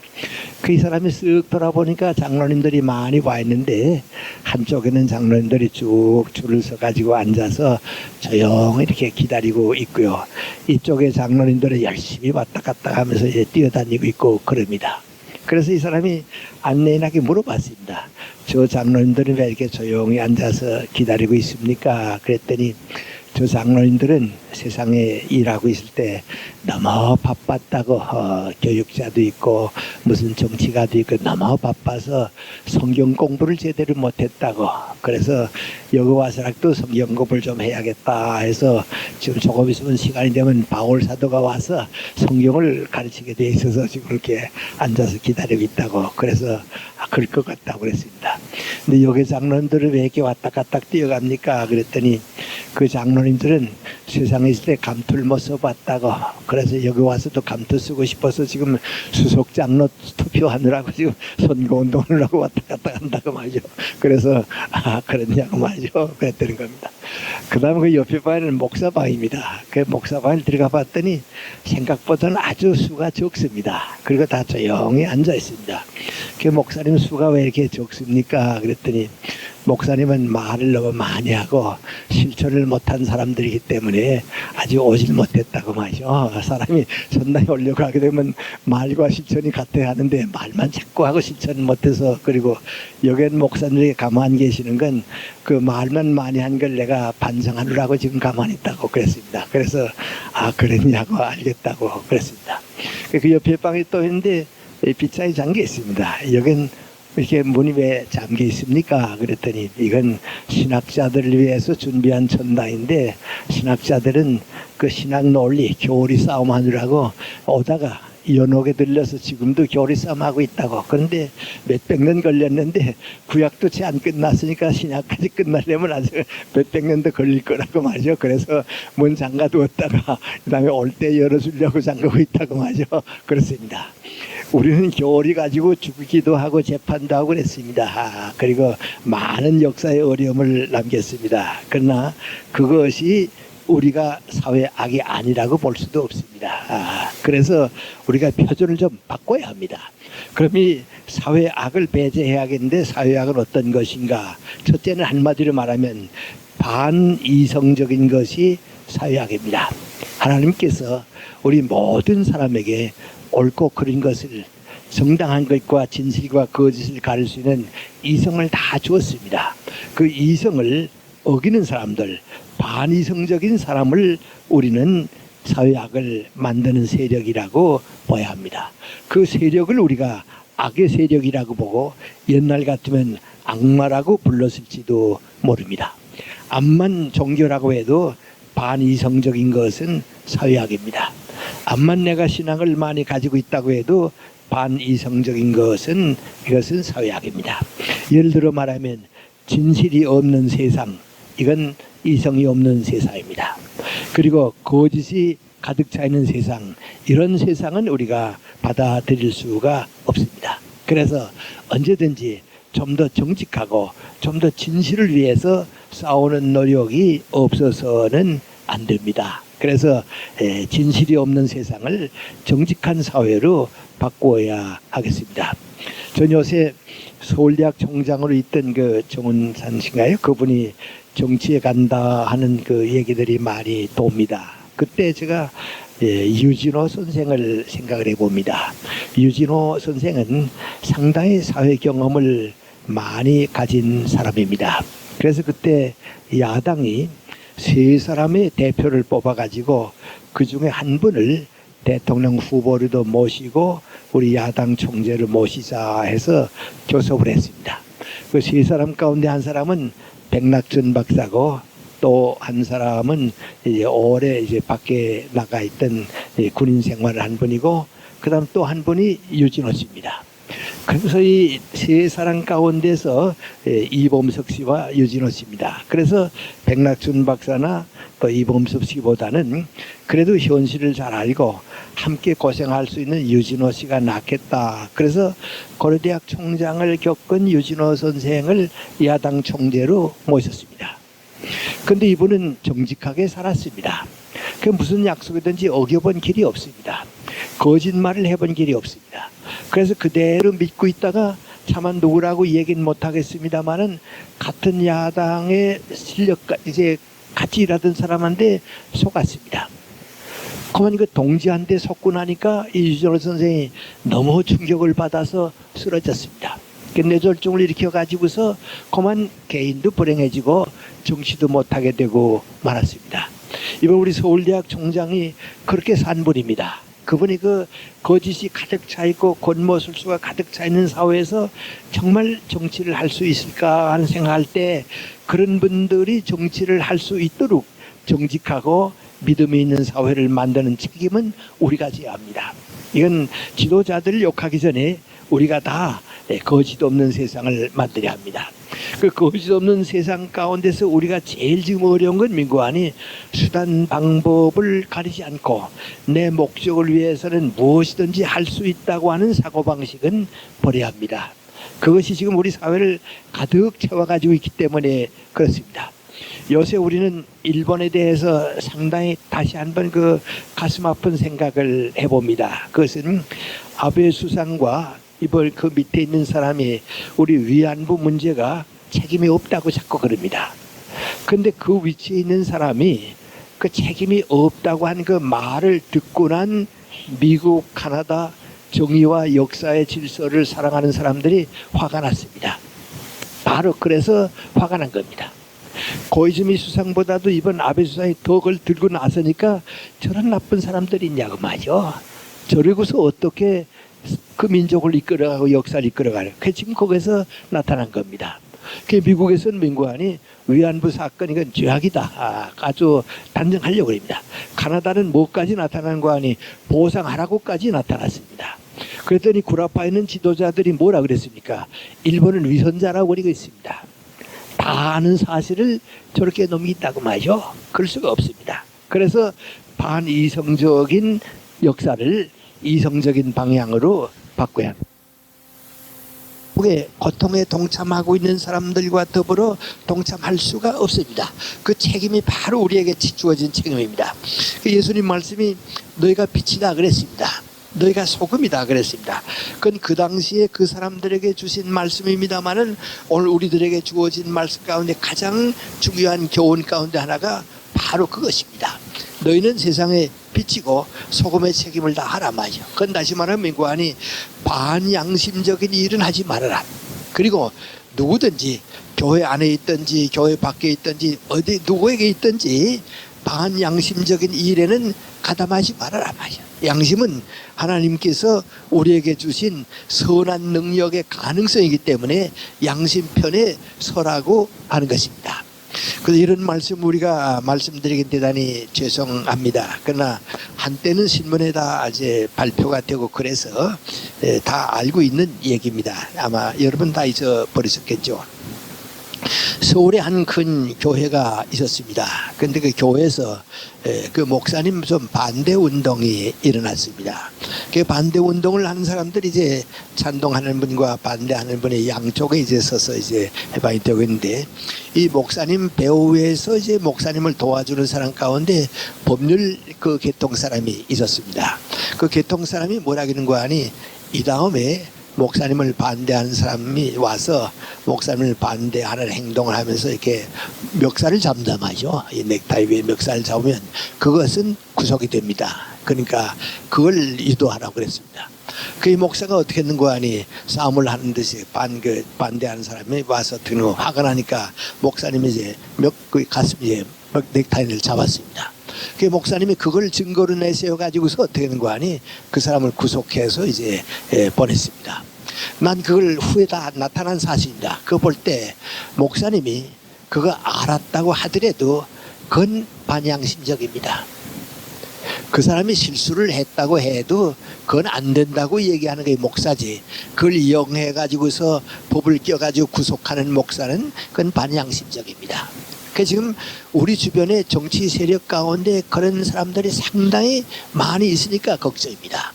그 이 사람이 쓱 돌아보니까 장로님들이 많이 와 있는데 한쪽에는 장로님들이 쭉 줄을 서 가지고 앉아서 조용히 이렇게 기다리고 있고요. 이쪽에 장로님들은 열심히 왔다 갔다 하면서 뛰어다니고 있고 그럽니다. 그래서 이 사람이 안내인에게 물어봤습니다. 저 장로님들은 왜 이렇게 조용히 앉아서 기다리고 있습니까? 그랬더니 저 장로님들은 세상에 일하고 있을 때 너무 바빴다고 교육자도 있고 무슨 정치가도 있고 너무 바빠서 성경 공부를 제대로 못했다고. 그래서 여기 와서라도 성경 공부를 좀 해야겠다 해서 지금 조금 있으면 시간이 되면 바울 사도가 와서 성경을 가르치게 돼 있어서 지금 그렇게 앉아서 기다리고 있다고. 그래서 그럴 것 같다고 그랬습니다. 근데 여기 장로님들은 왜 이렇게 왔다 갔다 뛰어갑니까? 그랬더니 그 장로님들은 세상에 있을 때 감투를 못 써봤다고. 그래서 여기 와서도 감투 쓰고 싶어서 지금 수석 장로 투표하느라고 지금 선거운동을 하고 왔다 갔다 한다고 말이죠. 그래서 그랬냐고 말이죠. 그랬다는 겁니다. 그 다음에 그 옆에 방에는 목사방입니다. 그 목사방에 들어가 봤더니 생각보다는 아주 수가 적습니다. 그리고 다 조용히 앉아 있습니다. 그 목사님 수가 왜 이렇게 적습니까? 그랬더니 목사님은 말을 너무 많이 하고 실천을 못한 사람들이기 때문에 아직 오질 못했다고 말이죠. 사람이 전당에 오려고 하게 되면 말과 실천이 같아야 하는데 말만 자꾸 하고 실천을 못해서. 그리고 여긴 목사님이 가만히 계시는 건 그 말만 많이 한 걸 내가 반성하느라고 지금 가만히 있다고 그랬습니다. 그래서 그랬냐고 알겠다고 그랬습니다. 그 옆에 방에 또 있는데 빗자에 잠겨 있습니다. 여긴 이렇게 문이 왜 잠겨 있습니까? 그랬더니 이건 신학자들을 위해서 준비한 전당인데 신학자들은 그 신학 논리, 교리 싸움 하느라고 오다가 연옥에 들려서 지금도 교리 싸움하고 있다고. 그런데 몇백 년 걸렸는데 구약도 채 안 끝났으니까 신약까지 끝나려면 아주 몇백 년도 걸릴 거라고 말이죠. 그래서 문 잠가 두었다가 그 다음에 올 때 열어주려고 잠그고 있다고 말이죠. 그렇습니다. 우리는 교리 가지고 죽기도 하고 재판도 하고 그랬습니다. 그리고 많은 역사의 어려움을 남겼습니다. 그러나 그것이 우리가 사회 악이 아니라고 볼 수도 없습니다. 그래서 우리가 표준을 좀 바꿔야 합니다. 그럼 이 사회 악을 배제해야겠는데 사회 악은 어떤 것인가? 첫째는 한마디로 말하면 반이성적인 것이 사회 악입니다. 하나님께서 우리 모든 사람에게 옳고 그른 것을, 정당한 것과 진실과 거짓을 가릴 수 있는 이성을 다 주었습니다. 그 이성을 어기는 사람들, 반이성적인 사람을 우리는 사회악을 만드는 세력이라고 봐야 합니다. 그 세력을 우리가 악의 세력이라고 보고 옛날 같으면 악마라고 불렀을지도 모릅니다. 암만 종교라고 해도 반이성적인 것은 사회악입니다. 암만 내가 신앙을 많이 가지고 있다고 해도 반이성적인 것은 이것은 사회악입니다. 예를 들어 말하면 진실이 없는 세상, 이건 이성이 없는 세상입니다. 그리고 거짓이 가득 차 있는 세상, 이런 세상은 우리가 받아들일 수가 없습니다. 그래서 언제든지 좀 더 정직하고 좀 더 진실을 위해서 싸우는 노력이 없어서는 안 됩니다. 그래서 진실이 없는 세상을 정직한 사회로 바꾸어야 하겠습니다. 전 요새 서울대학 총장으로 있던 그 정은산 씨인가요? 그분이 정치에 간다 하는 그 얘기들이 많이 돕니다. 그때 제가 유진호 선생을 생각을 해봅니다. 유진호 선생은 상당히 사회 경험을 많이 가진 사람입니다. 그래서 그때 야당이 세 사람의 대표를 뽑아가지고 그 중에 한 분을 대통령 후보로도 모시고 우리 야당 총재를 모시자 해서 교섭을 했습니다. 그 세 사람 가운데 한 사람은 백낙준 박사고 또 한 사람은 이제 오래 이제 밖에 나가 있던 군인 생활을 한 분이고 그다음 또 한 분이 유진호 씨입니다. 그래서 이 세 사람 가운데서 이범석 씨와 유진호 씨입니다. 그래서 백낙준 박사나 또 이범석 씨보다는 그래도 현실을 잘 알고 함께 고생할 수 있는 유진호 씨가 낫겠다. 그래서 고려대학 총장을 겪은 유진호 선생을 야당 총재로 모셨습니다. 그런데 이분은 정직하게 살았습니다. 그 무슨 약속이든지 어겨본 길이 없습니다. 거짓말을 해본 길이 없습니다. 그래서 그대로 믿고 있다가 차마 누구라고 얘기는 못하겠습니다만은 같은 야당의 실력과 이제 같이 일하던 사람한테 속았습니다. 그만 그 동지한테 속고 나니까 이 유진호 선생이 너무 충격을 받아서 쓰러졌습니다. 뇌졸중을 일으켜 가지고서 그만 개인도 불행해지고 정치도 못하게 되고 말았습니다. 이번 우리 서울대학 총장이 그렇게 산 분입니다. 그분이 그 거짓이 가득 차 있고 권모술수가 가득 차 있는 사회에서 정말 정치를 할 수 있을까 하는 생각할 때 그런 분들이 정치를 할 수 있도록 정직하고 믿음이 있는 사회를 만드는 책임은 우리가 져야 합니다. 이건 지도자들을 욕하기 전에 우리가 다 거짓 없는 세상을 만들어야 합니다. 그 거짓 없는 세상 가운데서 우리가 제일 지금 어려운 건 민구안이 수단 방법을 가리지 않고 내 목적을 위해서는 무엇이든지 할 수 있다고 하는 사고방식은 버려야 합니다. 그것이 지금 우리 사회를 가득 채워가지고 있기 때문에 그렇습니다. 요새 우리는 일본에 대해서 상당히 다시 한번 그 가슴 아픈 생각을 해봅니다. 그것은 아베 수상과 이번 그 밑에 있는 사람이 우리 위안부 문제가 책임이 없다고 자꾸 그럽니다. 그런데 그 위치에 있는 사람이 그 책임이 없다고 한 그 말을 듣고 난 미국, 카나다 정의와 역사의 질서를 사랑하는 사람들이 화가 났습니다. 바로 그래서 화가 난 겁니다. 고이즈미 수상보다도 이번 아베 수상이 더 그걸 들고 나서니까 저런 나쁜 사람들이 있냐고 말이죠. 저러고서 어떻게 그 민족을 이끌어가고 역사를 이끌어가는 그 지금 거기서 나타난 겁니다. 그 미국에서는 민구안이 위안부 사건 이건 죄악이다 아주 단정하려고 합니다. 카나다는 뭐까지 나타난 거 아니 보상하라고까지 나타났습니다. 그랬더니 구라파에 있는 지도자들이 뭐라 그랬습니까? 일본은 위선자라고 그러고 있습니다. 다 아는 사실을 저렇게 넘긴다고 말이죠. 그럴 수가 없습니다. 그래서 반이성적인 역사를 이성적인 방향으로 바꿔야 합니다. 고통에 동참하고 있는 사람들과 더불어 동참할 수가 없습니다. 그 책임이 바로 우리에게 주어진 책임입니다. 예수님 말씀이 너희가 빛이다 그랬습니다. 너희가 소금이다 그랬습니다. 그건 그 당시에 그 사람들에게 주신 말씀입니다만은 오늘 우리들에게 주어진 말씀 가운데 가장 중요한 교훈 가운데 하나가 바로 그것입니다. 너희는 세상의 빛이고 소금의 책임을 다 하라 말이죠. 그건 다시 말하면 민구안이 반양심적인 일은 하지 말아라. 그리고 누구든지 교회 안에 있든지 교회 밖에 있든지 어디 누구에게 있든지 반양심적인 일에는 가담하지 말아라 말이죠. 양심은 하나님께서 우리에게 주신 선한 능력의 가능성이기 때문에 양심 편에 서라고 하는 것입니다. 그래서 이런 말씀 우리가 말씀드리긴 대단히 죄송합니다. 그러나 한때는 신문에다 이제 발표가 되고 그래서 다 알고 있는 얘기입니다. 아마 여러분 다 잊어버리셨겠죠. 서울에 한 큰 교회가 있었습니다. 그런데 그 교회에서 그 목사님 좀 반대 운동이 일어났습니다. 그 반대 운동을 하는 사람들이 이제 찬동하는 분과 반대하는 분의 양쪽에 이제 서서 이제 해방이 되고 있는데 이 목사님 배후에서 이제 목사님을 도와주는 사람 가운데 법률 그 개통 사람이 있었습니다. 그 개통 사람이 뭐라기는 거 아니 이 다음에 목사님을 반대하는 사람이 와서 목사님을 반대하는 행동을 하면서 이렇게 멱살을 잡는단 말이죠. 이 넥타이 위에 멱살을 잡으면 그것은 구속이 됩니다. 그러니까 그걸 유도하라고 그랬습니다. 그 목사가 어떻게 했는 거 아니 싸움을 하는 듯이 반대하는 사람이 와서 드는 화가 나니까 목사님이 이제 그 가슴에 넥타이를 잡았습니다. 그 목사님이 그걸 증거로 내세워 가지고서 어떻게 하는 거 아니 그 사람을 구속해서 이제 보냈습니다. 난 그걸 후에 다 나타난 사실입니다. 그거 볼 때 목사님이 그거 알았다고 하더라도 그건 반양심적입니다. 그 사람이 실수를 했다고 해도 그건 안 된다고 얘기하는 게 목사지. 그걸 이용해 가지고서 법을 껴 가지고 구속하는 목사는 그건 반양심적입니다. 그 지금 우리 주변의 정치 세력 가운데 그런 사람들이 상당히 많이 있으니까 걱정입니다.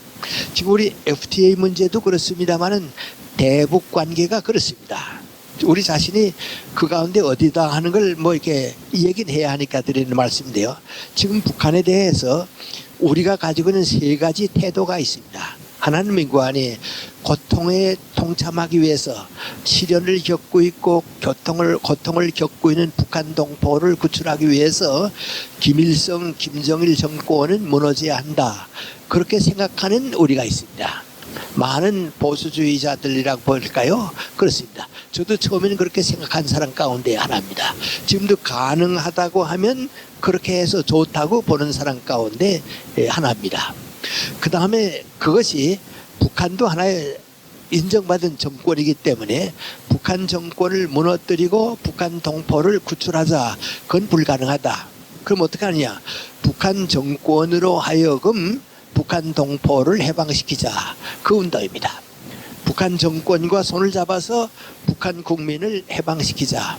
지금 우리 FTA 문제도 그렇습니다만은 대북 관계가 그렇습니다. 우리 자신이 그 가운데 어디다 하는 걸 뭐 이렇게 얘기는 해야 하니까 드리는 말씀인데요. 지금 북한에 대해서 우리가 가지고 있는 세 가지 태도가 있습니다. 하나는 민관이 고통에 동참하기 위해서 시련을 겪고 있고 고통을 겪고 있는 북한 동포를 구출하기 위해서 김일성, 김정일 정권은 무너져야 한다. 그렇게 생각하는 우리가 있습니다. 많은 보수주의자들이라고 볼까요? 그렇습니다. 저도 처음에는 그렇게 생각한 사람 가운데 하나입니다. 지금도 가능하다고 하면 그렇게 해서 좋다고 보는 사람 가운데 하나입니다. 그 다음에 그것이 북한도 하나의 인정받은 정권이기 때문에 북한 정권을 무너뜨리고 북한 동포를 구출하자. 그건 불가능하다. 그럼 어떻게 하느냐? 북한 정권으로 하여금 북한 동포를 해방시키자. 그 운동입니다. 북한 정권과 손을 잡아서 북한 국민을 해방시키자.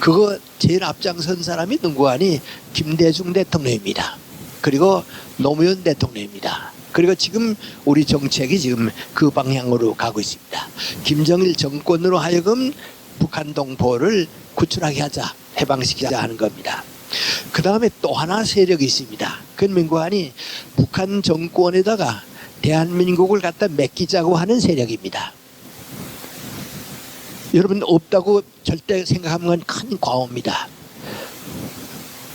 그거 제일 앞장선 사람이 누구 아니? 김대중 대통령입니다. 그리고 노무현 대통령입니다. 그리고 지금 우리 정책이 지금 그 방향으로 가고 있습니다. 김정일 정권으로 하여금 북한 동포를 구출하게 하자. 해방시키자 하는 겁니다. 그 다음에 또 하나 세력이 있습니다. 그건 민관이 북한 정권에다가 대한민국을 갖다 맡기자고 하는 세력입니다. 여러분 없다고 절대 생각하는 건 큰 과오입니다.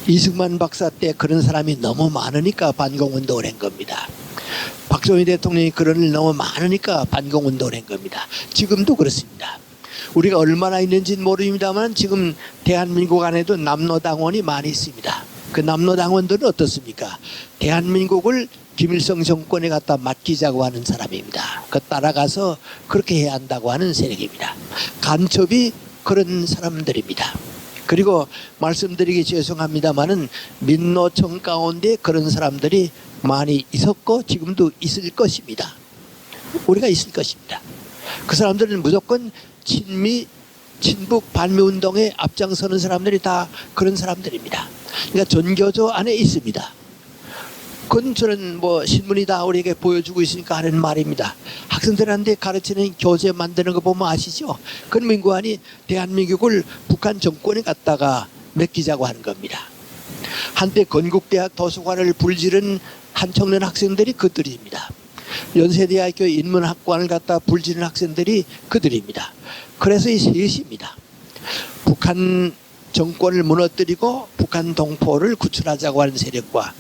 이승만 박사 때 그런 사람이 너무 많으니까 반공운동을 한 겁니다. 박정희 대통령이 그런 일 너무 많으니까 반공운동을 한 겁니다. 지금도 그렇습니다. 우리가 얼마나 있는지는 모릅니다만 지금 대한민국 안에도 남로당원이 많이 있습니다. 그 남로당원들은 어떻습니까? 대한민국을 김일성 정권에 갖다 맡기자고 하는 사람입니다. 그 따라가서 그렇게 해야 한다고 하는 세력입니다. 간첩이 그런 사람들입니다. 그리고 말씀드리기 죄송합니다만은 민노총 가운데 그런 사람들이 많이 있었고 지금도 있을 것입니다. 우리가 있을 것입니다. 그 사람들은 무조건 친미, 친북 반미운동에 앞장서는 사람들이 다 그런 사람들입니다. 그러니까 전교조 안에 있습니다. 그건 저는 뭐 신문이 다 우리에게 보여주고 있으니까 하는 말입니다. 학생들한테 가르치는 교재 만드는 거 보면 아시죠? 그건 민관이 대한민국을 북한 정권에 갖다가 맡기자고 하는 겁니다. 한때 건국대학 도서관을 불지른 한청년 학생들이 그들입니다. 연세대학교 인문학관을 갖다 불지른 학생들이 그들입니다. 그래서 이 셋입니다. 북한 정권을 무너뜨리고 북한 동포를 구출하자고 하는 세력과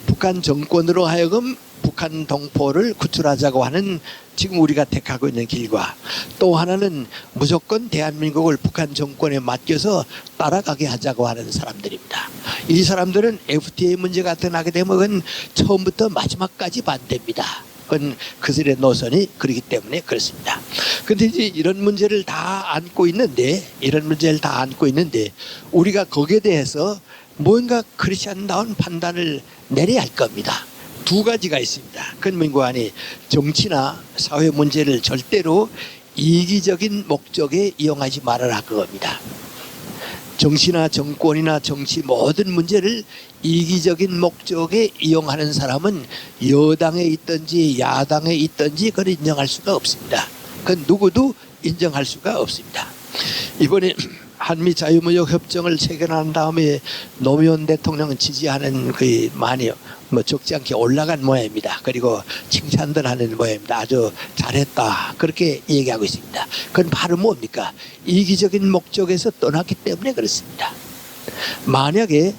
북한 정권으로 하여금 북한 동포를 구출하자고 하는 지금 우리가 택하고 있는 길과 또 하나는 무조건 대한민국을 북한 정권에 맡겨서 따라가게 하자고 하는 사람들입니다. 이 사람들은 FTA 문제 같은 거 하게 되면 그건 처음부터 마지막까지 반대입니다. 그건 그들의 노선이 그렇기 때문에 그렇습니다. 근데 이제 이런 문제를 다 안고 있는데 우리가 거기에 대해서 뭔가 그렇지 않다운 판단을 내려야 할 겁니다. 두 가지가 있습니다. 그건 민관이 정치나 사회 문제를 절대로 이기적인 목적에 이용하지 말아라 그겁니다. 정치나 정권이나 정치 모든 문제를 이기적인 목적에 이용하는 사람은 여당에 있든지 야당에 있든지 그걸 인정할 수가 없습니다. 그건 누구도 인정할 수가 없습니다. 이번에 한미 자유무역 협정을 체결한 다음에 노무현 대통령은 지지하는 그 많이 뭐 적지 않게 올라간 모양입니다. 그리고 칭찬들 하는 모양입니다. 아주 잘했다 그렇게 얘기하고 있습니다. 그건 바로 뭡니까? 이기적인 목적에서 떠났기 때문에 그렇습니다. 만약에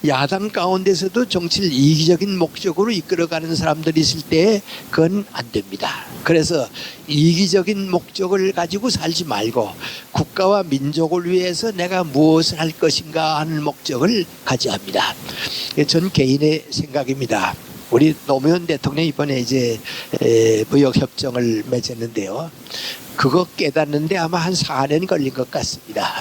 야당 가운데서도 정치를 이기적인 목적으로 이끌어가는 사람들이 있을 때 그건 안 됩니다. 그래서 이기적인 목적을 가지고 살지 말고 국가와 민족을 위해서 내가 무엇을 할 것인가 하는 목적을 가져야 합니다. 전 개인의 생각입니다. 우리 노무현 대통령이 이번에 이제 무역협정을 맺었는데요. 그거 깨닫는데 아마 한 4년 걸린 것 같습니다.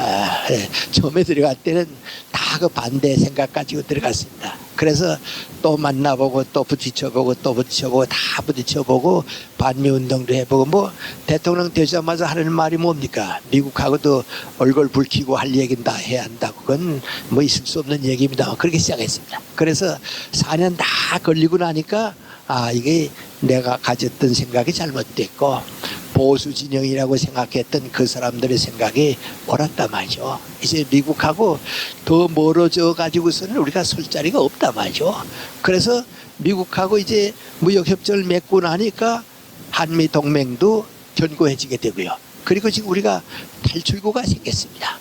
처음에 들어갈 때는 다 그 반대 생각 가지고 들어갔습니다. 그래서 또 만나보고 또 부딪혀보고 또 부딪혀보고 다 부딪혀보고 반미운동도 해보고 뭐 대통령 되자마자 하는 말이 뭡니까? 미국하고도 얼굴 붉히고 할 얘기는 다 해야 한다고. 그건 뭐 있을 수 없는 얘기입니다. 그렇게 시작했습니다. 그래서 4년 다 걸리고 나니까 이게 내가 가졌던 생각이 잘못됐고 보수 진영이라고 생각했던 그 사람들의 생각이 옳았단 말이죠. 이제 미국하고 더 멀어져 가지고서는 우리가 설 자리가 없단 말이죠. 그래서 미국하고 이제 무역협정을 맺고 나니까 한미 동맹도 견고해지게 되고요. 그리고 지금 우리가 탈출구가 생겼습니다.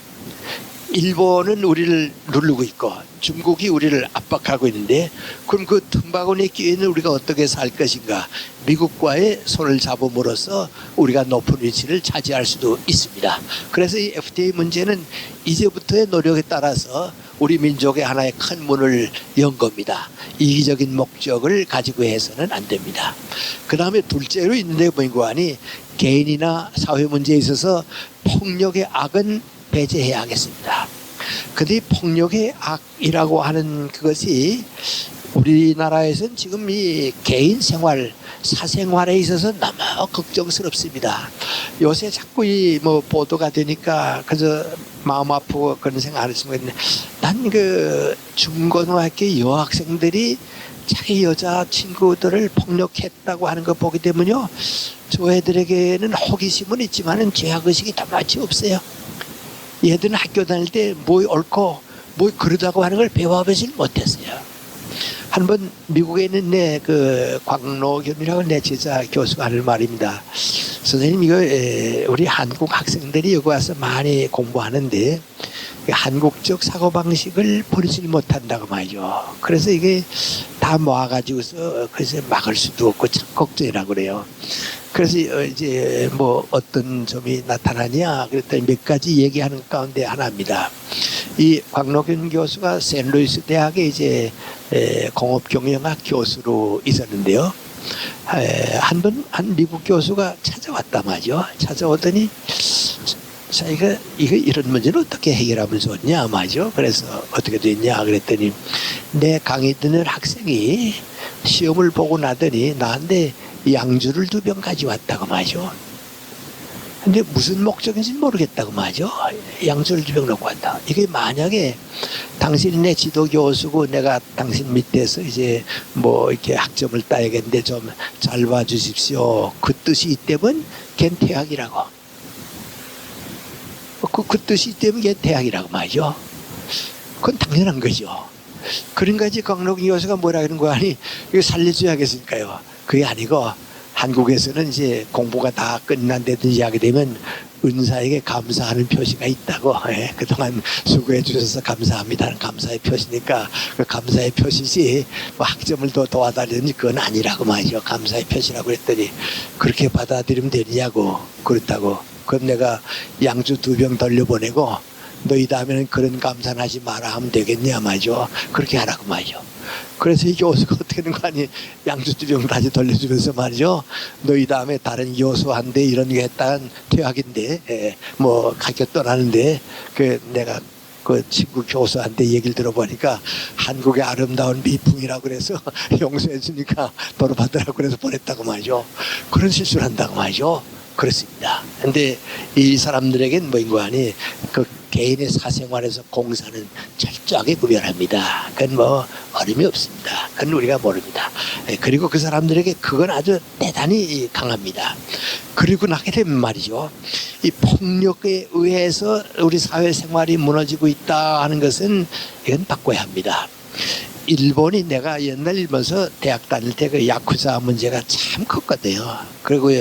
일본은 우리를 누르고 있고 중국이 우리를 압박하고 있는데 그럼 그 틈바구니에 끼어있는 우리가 어떻게 살 것인가. 미국과의 손을 잡음으로써 우리가 높은 위치를 차지할 수도 있습니다. 그래서 이 FTA 문제는 이제부터의 노력에 따라서 우리 민족의 하나의 큰 문을 연 겁니다. 이기적인 목적을 가지고 해서는 안 됩니다. 그 다음에 둘째로 있는데 보니까 개인이나 사회 문제에 있어서 폭력의 악은 배제해야 하겠습니다. 근데 폭력의 악이라고 하는 그것이 우리나라에서는 지금 이 개인 생활, 사생활에 있어서 너무 걱정스럽습니다. 요새 자꾸 이 뭐 보도가 되니까 그저 마음 아프고 그런 생각 안 했으면 난 그 중고등학교 여학생들이 자기 여자 친구들을 폭력했다고 하는 거 보게 되면요, 저 애들에게는 호기심은 있지만은 죄악의식이 도무지 없어요. 얘들은 학교 다닐 때 뭐 옳고 뭐 그러다고 하는 걸 배워보질 못했어요. 한번 미국에 있는 내 그 광로겸이라고 내 제자 교수가 하는 말입니다. 선생님, 이거 우리 한국 학생들이 여기 와서 많이 공부하는데 한국적 사고방식을 버리질 못한다고 말이죠. 그래서 이게 다 모아가지고서 그래서 막을 수도 없고 참 걱정이라고 그래요. 그래서 이제 뭐 어떤 점이 나타나냐 그랬더니 몇 가지 얘기하는 가운데 하나입니다. 이 광록균 교수가 샌루이스 대학에 이제 공업경영학 교수로 있었는데요. 한 미국 교수가 찾아왔단 말이죠. 찾아오더니 자기가 이거 이런 문제는 어떻게 해결하면 좋냐 말이죠. 그래서 어떻게 됐냐 그랬더니 내 강의 듣는 학생이 시험을 보고 나더니 나한테 양주를 2병 가져왔다고 말이죠. 근데 무슨 목적인지 모르겠다고 말이죠. 양주를 2병 놓고 왔다. 이게 만약에 당신이 내 지도 교수고 내가 당신 밑에서 이제 뭐 이렇게 학점을 따야겠는데 좀 잘 봐주십시오. 그 뜻이 있다면 걘 퇴학이라고. 그 뜻이 있다면 걔 퇴학이라고 말이죠. 그건 당연한 거죠. 그런가 이제 강록 교수가 뭐라 그런 거 아니, 이거 살려줘야겠으니까요. 그게 아니고 한국에서는 이제 공부가 다 끝난다든지 하게 되면 은사에게 감사하는 표시가 있다고. 그동안 수고해 주셔서 감사합니다는 감사의 표시니까 그 감사의 표시지 뭐 학점을 더 도와달라든지 그건 아니라고 말이죠. 감사의 표시라고 그랬더니 그렇게 받아들이면 되냐고. 그렇다고. 그럼 내가 양주 2병 돌려보내고 너희 다음에는 그런 감사는 하지 마라 하면 되겠냐 말이죠. 그렇게 하라고 말이죠. 그래서 이 교수가 어떻게 하는 거 아니, 양주 2병 다시 돌려주면서 말이죠. 너희 다음에 다른 교수한테 이런 게 했다간 퇴학인데 뭐 학교 떠나는데 그 내가 그 친구 교수한테 얘기를 들어보니까 한국의 아름다운 미풍이라고 그래서 용서해 주니까 돌아받으라고 그래서 보냈다고 말이죠. 그런 실수를 한다고 말이죠. 그렇습니다. 근데 이 사람들에겐 뭐인 거 아니, 그 개인의 사생활에서 공사는 철저하게 구별합니다. 그건 뭐 어림이 없습니다. 그건 우리가 모릅니다. 그리고 그 사람들에게 그건 아주 대단히 강합니다. 그리고 나게 되면 말이죠, 이 폭력에 의해서 우리 사회생활이 무너지고 있다 하는 것은 이건 바꿔야 합니다. 일본이 내가 옛날 일본에서 대학 다닐 때 그 야쿠자 문제가 참 컸거든요. 그리고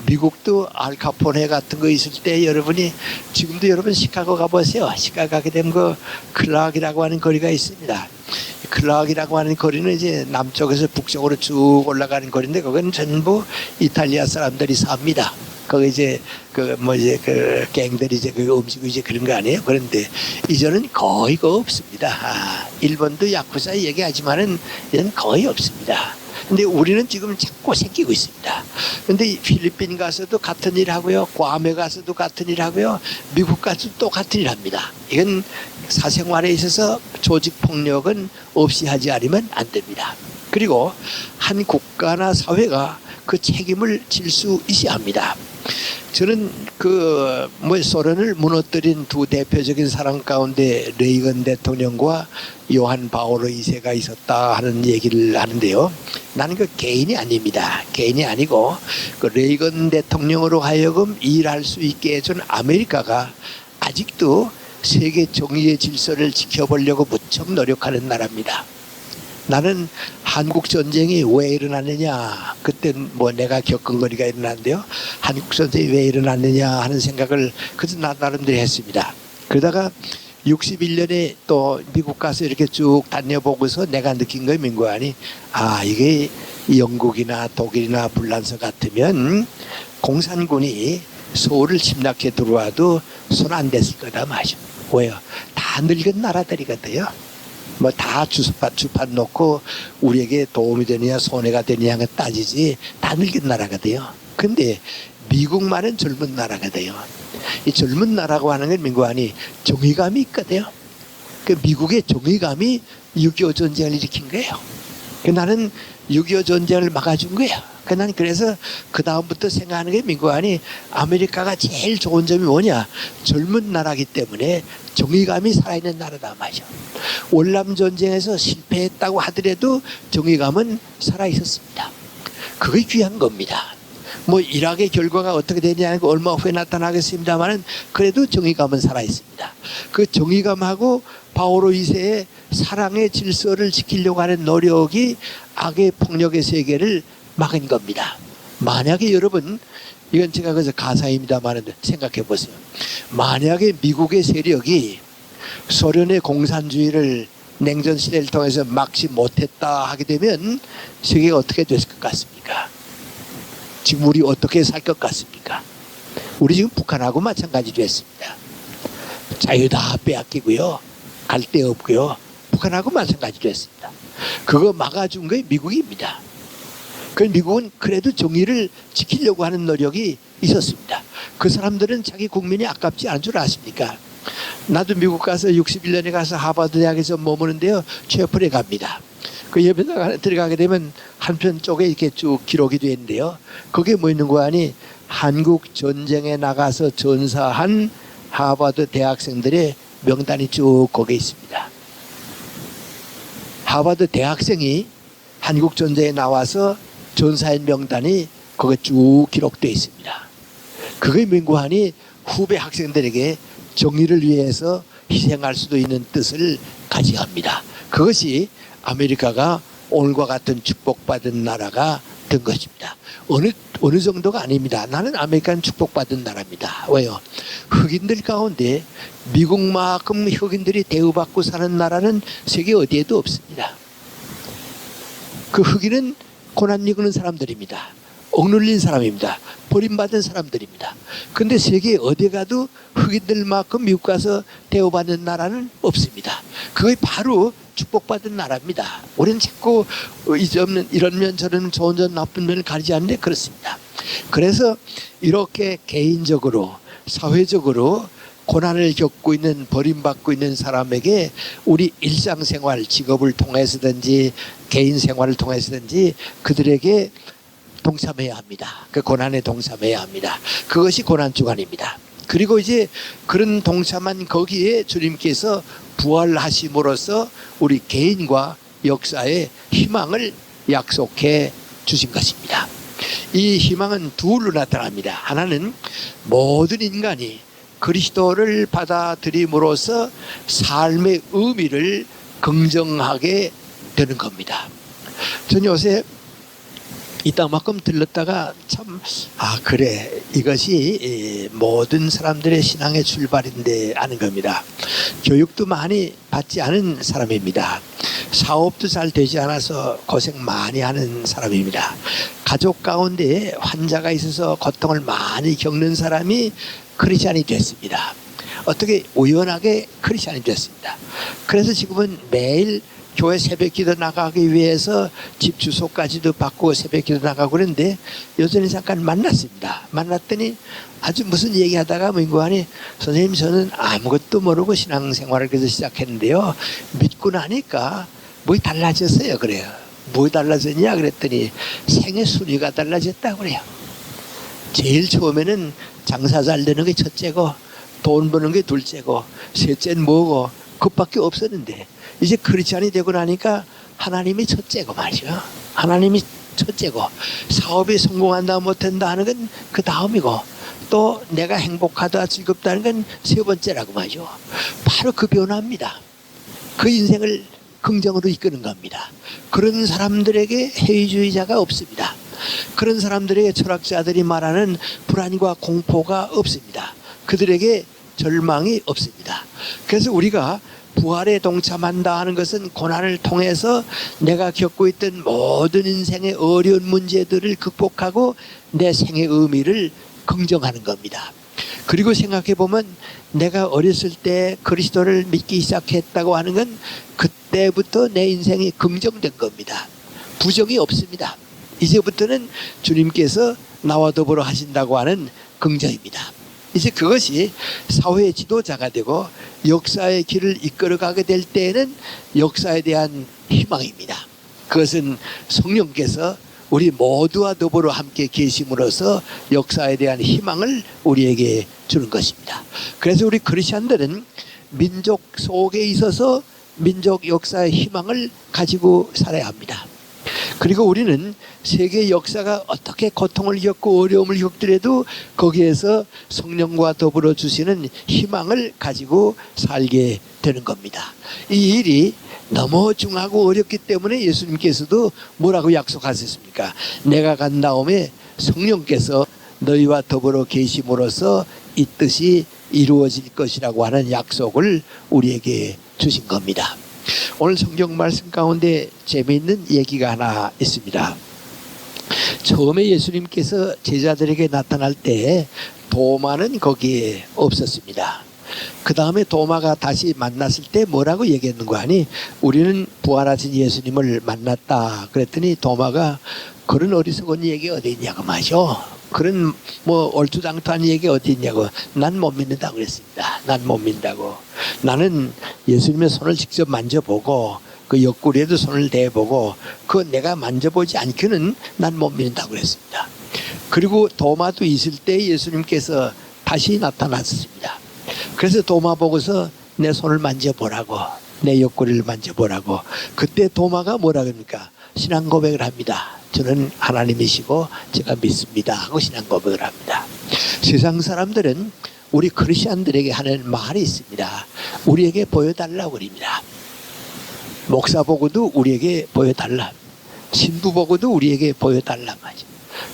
미국도 알카포네 같은 거 있을 때 여러분이 지금도 여러분 시카고 가보세요. 시카고 가게 되면 그 클락이라고 하는 거리가 있습니다. 클락이라고 하는 거리는 이제 남쪽에서 북쪽으로 쭉 올라가는 거리인데 그건 전부 이탈리아 사람들이 삽니다. 거기 이제 그 갱들이 이제 그 음식이 이제 그런 거 아니에요? 그런데 이제는 거의 없습니다. 일본도 야쿠자 얘기하지만은 이제는 거의 없습니다. 근데 우리는 지금 자꾸 생기고 있습니다. 근데 필리핀 가서도 같은 일 하고요. 괌에 가서도 같은 일 하고요. 미국 가서도 또 같은 일 합니다. 이건 사생활에 있어서 조직 폭력은 없이 하지 않으면 안 됩니다. 그리고 한 국가나 사회가 그 책임을 질 수 있어야 합니다. 저는 소련을 무너뜨린 두 대표적인 사람 가운데 레이건 대통령과 요한 바오로 2세가 있었다 하는 얘기를 하는데요. 나는 그 개인이 아닙니다. 개인이 아니고 그 레이건 대통령으로 하여금 일할 수 있게 해준 아메리카가 아직도 세계 정의의 질서를 지켜보려고 무척 노력하는 나라입니다. 나는 한국 전쟁이 왜 일어났느냐, 그때 내가 겪은 거리가 일어났는데요. 한국 전쟁이 왜 일어났느냐 하는 생각을 그래서 나 나름대로 했습니다. 그러다가 61년에 또 미국 가서 이렇게 쭉 다녀보고서 내가 느낀 거예요. 민구안이 이게 영국이나 독일이나 불란서 같으면 공산군이 서울을 침략해 들어와도 손 안 댔을 거다 말이죠. 왜요? 다 늙은 나라들이거든요. 다 주판 놓고 우리에게 도움이 되느냐 손해가 되느냐 따지지 다 늙은 나라거든요. 근데 미국만은 젊은 나라거든요. 이 젊은 나라고 하는 건 민구안이 정의감이 있거든요. 그 미국의 정의감이 6.25 전쟁을 일으킨 거예요. 나는 6.25 전쟁을 막아준 거예요. 나는 그래서 그 다음부터 생각하는 게 민구안이 아메리카가 제일 좋은 점이 뭐냐, 젊은 나라기 때문에 정의감이 살아있는 나라다 말이죠. 월남 전쟁에서 실패했다고 하더라도 정의감은 살아있었습니다. 그게 귀한 겁니다. 이락의 결과가 어떻게 되냐는 거 얼마 후에 나타나겠습니다만은 그래도 정의감은 살아있습니다. 그 정의감하고 바오로 2세의 사랑의 질서를 지키려고 하는 노력이 악의 폭력의 세계를 막은 겁니다. 만약에 여러분, 이건 제가 그래서 가사입니다만 생각해 보세요. 만약에 미국의 세력이 소련의 공산주의를 냉전 시대를 통해서 막지 못했다 하게 되면 세계가 어떻게 됐을 것 같습니까? 지금 우리 어떻게 살 것 같습니까? 우리 지금 북한하고 마찬가지 됐습니다. 자유 다 빼앗기고요. 갈 데 없고요. 북한하고 마찬가지 됐습니다. 그거 막아준 게 미국입니다. 그 미국은 그래도 정의를 지키려고 하는 노력이 있었습니다. 그 사람들은 자기 국민이 아깝지 않은 줄 아십니까? 나도 미국 가서 61년에 가서 하버드 대학에서 머무는데요. 체플에 갑니다. 그 옆에 들어가게 되면 한편 쪽에 이렇게 쭉 기록이 되어 있는데요. 거기에 뭐 있는 거 아니, 한국 전쟁에 나가서 전사한 하버드 대학생들의 명단이 쭉 거기에 있습니다. 하버드 대학생이 한국 전쟁에 나와서 전사인 명단이 거기에 쭉 기록되어 있습니다. 그게 민구안이 후배 학생들에게 정의를 위해서 희생할 수도 있는 뜻을 가져갑니다. 그것이 아메리카가 오늘과 같은 축복받은 나라가 된 것입니다. 어느 정도가 아닙니다. 나는 아메리카는 축복받은 나라입니다. 왜요? 흑인들 가운데 미국만큼 흑인들이 대우받고 사는 나라는 세계 어디에도 없습니다. 그 흑인은 고난 입는 사람들입니다. 억눌린 사람입니다. 버림받은 사람들입니다. 근데 세계 어디 가도 흑인들만큼 미국 가서 대우받는 나라는 없습니다. 그게 바로 축복받은 나라입니다. 우리는 자꾸 이런 면 저런 면 좋은 점 나쁜 면을 가리지 않는데 그렇습니다. 그래서 이렇게 개인적으로 사회적으로 고난을 겪고 있는, 버림받고 있는 사람에게 우리 일상생활, 직업을 통해서든지 개인 생활을 통해서든지 그들에게 동참해야 합니다. 그 고난에 동참해야 합니다. 그것이 고난주간입니다. 그리고 이제 그런 동참한 거기에 주님께서 부활하심으로써 우리 개인과 역사의 희망을 약속해 주신 것입니다. 이 희망은 둘로 나타납니다. 하나는 모든 인간이 그리스도를 받아들임으로써 삶의 의미를 긍정하게 되는 겁니다. 전 요새 이따만큼 들렀다가 참 그래, 이것이 모든 사람들의 신앙의 출발인데 하는 겁니다. 교육도 많이 받지 않은 사람입니다. 사업도 잘 되지 않아서 고생 많이 하는 사람입니다. 가족 가운데 환자가 있어서 고통을 많이 겪는 사람이 크리스찬이 됐습니다. 어떻게 우연하게 크리스찬이 됐습니다. 그래서 지금은 매일 교회 새벽기도 나가기 위해서 집 주소까지도 바꾸고 새벽기도 나가고 그랬는데 여전히 잠깐 만났습니다. 만났더니 아주 무슨 얘기하다가 민구하니 선생님 저는 아무것도 모르고 신앙생활을 그래서 시작했는데요. 믿고 나니까 뭐가 달라졌어요 그래요. 뭐 달라졌냐 그랬더니 생의 순위가 달라졌다고 그래요. 제일 처음에는 장사 잘 되는 게 첫째고 돈 버는 게 둘째고 셋째는 뭐고 그것밖에 없었는데 이제 크리스찬이 되고 나니까 하나님이 첫째고 말이죠. 하나님이 첫째고 사업이 성공한다 못한다 하는 건 그 다음이고 또 내가 행복하다 즐겁다는 건 세 번째라고 말이죠. 바로 그 변화입니다. 그 인생을 긍정으로 이끄는 겁니다. 그런 사람들에게 회의주의자가 없습니다. 그런 사람들에게 철학자들이 말하는 불안과 공포가 없습니다. 그들에게 절망이 없습니다. 그래서 우리가 부활에 동참한다 하는 것은 고난을 통해서 내가 겪고 있던 모든 인생의 어려운 문제들을 극복하고 내 생의 의미를 긍정하는 겁니다. 그리고 생각해 보면 내가 어렸을 때 그리스도를 믿기 시작했다고 하는 건 그때부터 내 인생이 긍정된 겁니다. 부정이 없습니다. 이제부터는 주님께서 나와 더불어 하신다고 하는 긍정입니다. 이제 그것이 사회의 지도자가 되고 역사의 길을 이끌어가게 될 때에는 역사에 대한 희망입니다. 그것은 성령께서 우리 모두와 더불어 함께 계심으로써 역사에 대한 희망을 우리에게 주는 것입니다. 그래서 우리 크리스천들은 민족 속에 있어서 민족 역사의 희망을 가지고 살아야 합니다. 그리고 우리는 세계 역사가 어떻게 고통을 겪고 어려움을 겪더라도 거기에서 성령과 더불어 주시는 희망을 가지고 살게 되는 겁니다. 이 일이 너무 중하고 어렵기 때문에 예수님께서도 뭐라고 약속하셨습니까? 내가 간 다음에 성령께서 너희와 더불어 계심으로써 이 뜻이 이루어질 것이라고 하는 약속을 우리에게 주신 겁니다. 오늘 성경 말씀 가운데 재미있는 얘기가 하나 있습니다. 처음에 예수님께서 제자들에게 나타날 때 도마는 거기에 없었습니다. 그 다음에 도마가 다시 만났을 때 뭐라고 얘기했는가 하니 우리는 부활하신 예수님을 만났다 그랬더니 도마가 그런 어리석은 얘기 어디 있냐고 말이죠. 그런 뭐 얼토당토한 얘기 어디 있냐고. 난 못 믿는다고 그랬습니다. 난 못 믿는다고. 나는 예수님의 손을 직접 만져보고 그 옆구리에도 손을 대보고 그거 내가 만져보지 않고는 난 못 믿는다고 그랬습니다. 그리고 도마도 있을 때 예수님께서 다시 나타났습니다. 그래서 도마 보고서 내 손을 만져보라고 내 옆구리를 만져보라고. 그때 도마가 뭐라 그럽니까? 신앙 고백을 합니다. 저는 하나님이시고 제가 믿습니다 하고 신앙 고백을 합니다. 세상 사람들은 우리 크리스천들에게 하는 말이 있습니다. 우리에게 보여달라고 그럽니다. 목사 보고도 우리에게 보여달라. 신부 보고도 우리에게 보여달라 말이죠.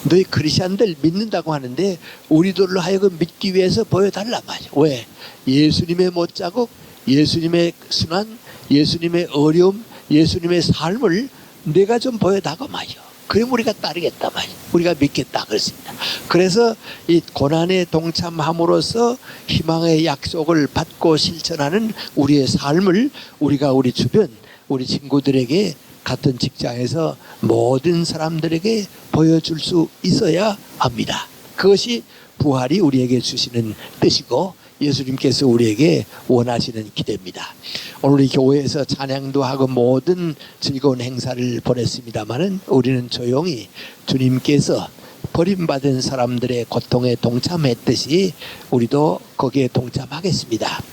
너희 크리스천들 믿는다고 하는데 우리들로 하여금 믿기 위해서 보여달라 말이죠. 왜? 예수님의 못자국, 예수님의 순환, 예수님의 어려움, 예수님의 삶을 내가 좀 보여다고 말이죠. 그럼 우리가 따르겠다 말이죠. 우리가 믿겠다 그랬습니다. 그래서 이 고난에 동참함으로써 희망의 약속을 받고 실천하는 우리의 삶을 우리가 우리 주변 우리 친구들에게 같은 직장에서 모든 사람들에게 보여줄 수 있어야 합니다. 그것이 부활이 우리에게 주시는 뜻이고 예수님께서 우리에게 원하시는 기대입니다. 오늘 이 교회에서 찬양도 하고 모든 즐거운 행사를 보냈습니다마는 우리는 조용히 주님께서 버림받은 사람들의 고통에 동참했듯이 우리도 거기에 동참하겠습니다.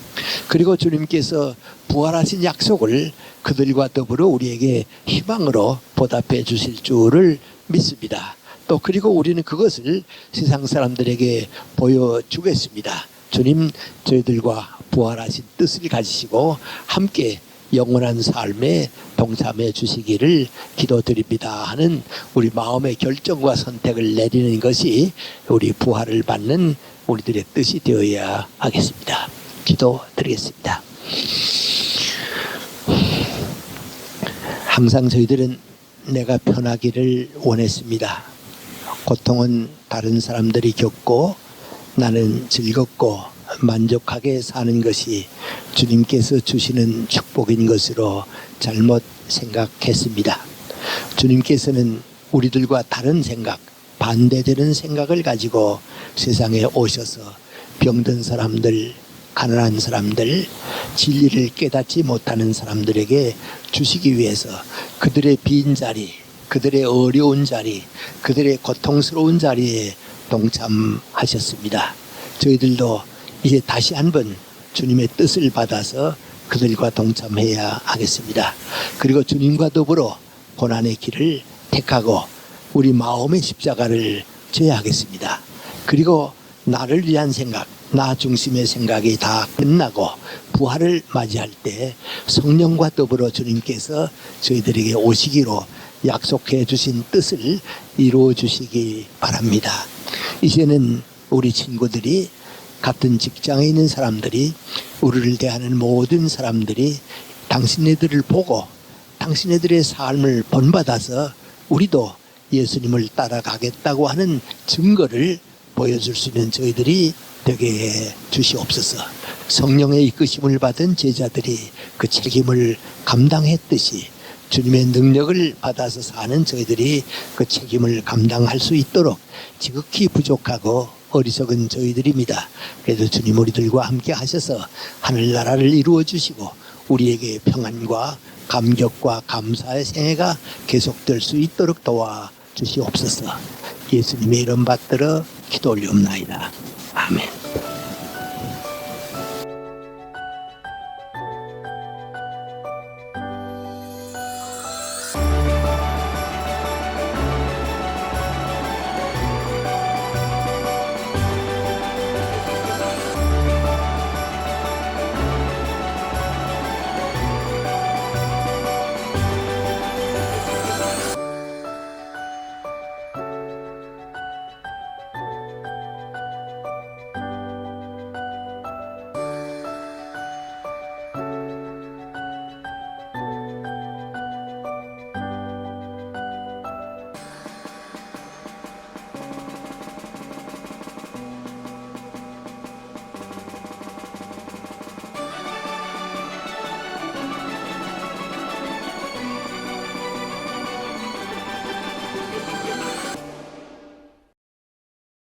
그리고 주님께서 부활하신 약속을 그들과 더불어 우리에게 희망으로 보답해 주실 줄을 믿습니다. 또 그리고 우리는 그것을 세상 사람들에게 보여주겠습니다. 주님 저희들과 부활하신 뜻을 가지시고 함께 영원한 삶에 동참해 주시기를 기도드립니다 하는 우리 마음의 결정과 선택을 내리는 것이 우리 부활을 받는 우리들의 뜻이 되어야 하겠습니다. 기도드리겠습니다. 항상 저희들은 내가 편하기를 원했습니다. 고통은 다른 사람들이 겪고 나는 즐겁고 만족하게 사는 것이 주님께서 주시는 축복인 것으로 잘못 생각했습니다. 주님께서는 우리들과 다른 생각, 반대되는 생각을 가지고 세상에 오셔서 병든 사람들, 가난한 사람들, 진리를 깨닫지 못하는 사람들에게 주시기 위해서 그들의 빈자리, 그들의 어려운 자리, 그들의 고통스러운 자리에 동참하셨습니다. 저희들도 이제 다시 한번 주님의 뜻을 받아서 그들과 동참해야 하겠습니다. 그리고 주님과 더불어 고난의 길을 택하고 우리 마음의 십자가를 져야 하겠습니다. 그리고 나를 위한 생각, 나 중심의 생각이 다 끝나고 부활을 맞이할 때 성령과 더불어 주님께서 저희들에게 오시기로 약속해 주신 뜻을 이루어 주시기 바랍니다. 이제는 우리 친구들이, 같은 직장에 있는 사람들이, 우리를 대하는 모든 사람들이 당신네들을 보고 당신네들의 삶을 본받아서 우리도 예수님을 따라가겠다고 하는 증거를 보여줄 수 있는 저희들이 되게 해 주시옵소서. 성령의 이끄심을 받은 제자들이 그 책임을 감당했듯이 주님의 능력을 받아서 사는 저희들이 그 책임을 감당할 수 있도록 지극히 부족하고 어리석은 저희들입니다. 그래도 주님 우리들과 함께 하셔서 하늘나라를 이루어 주시고 우리에게 평안과 감격과 감사의 생애가 계속될 수 있도록 도와 주시옵소서. 예수님의 이름 받들어 기도 올리옵나이다. 아멘.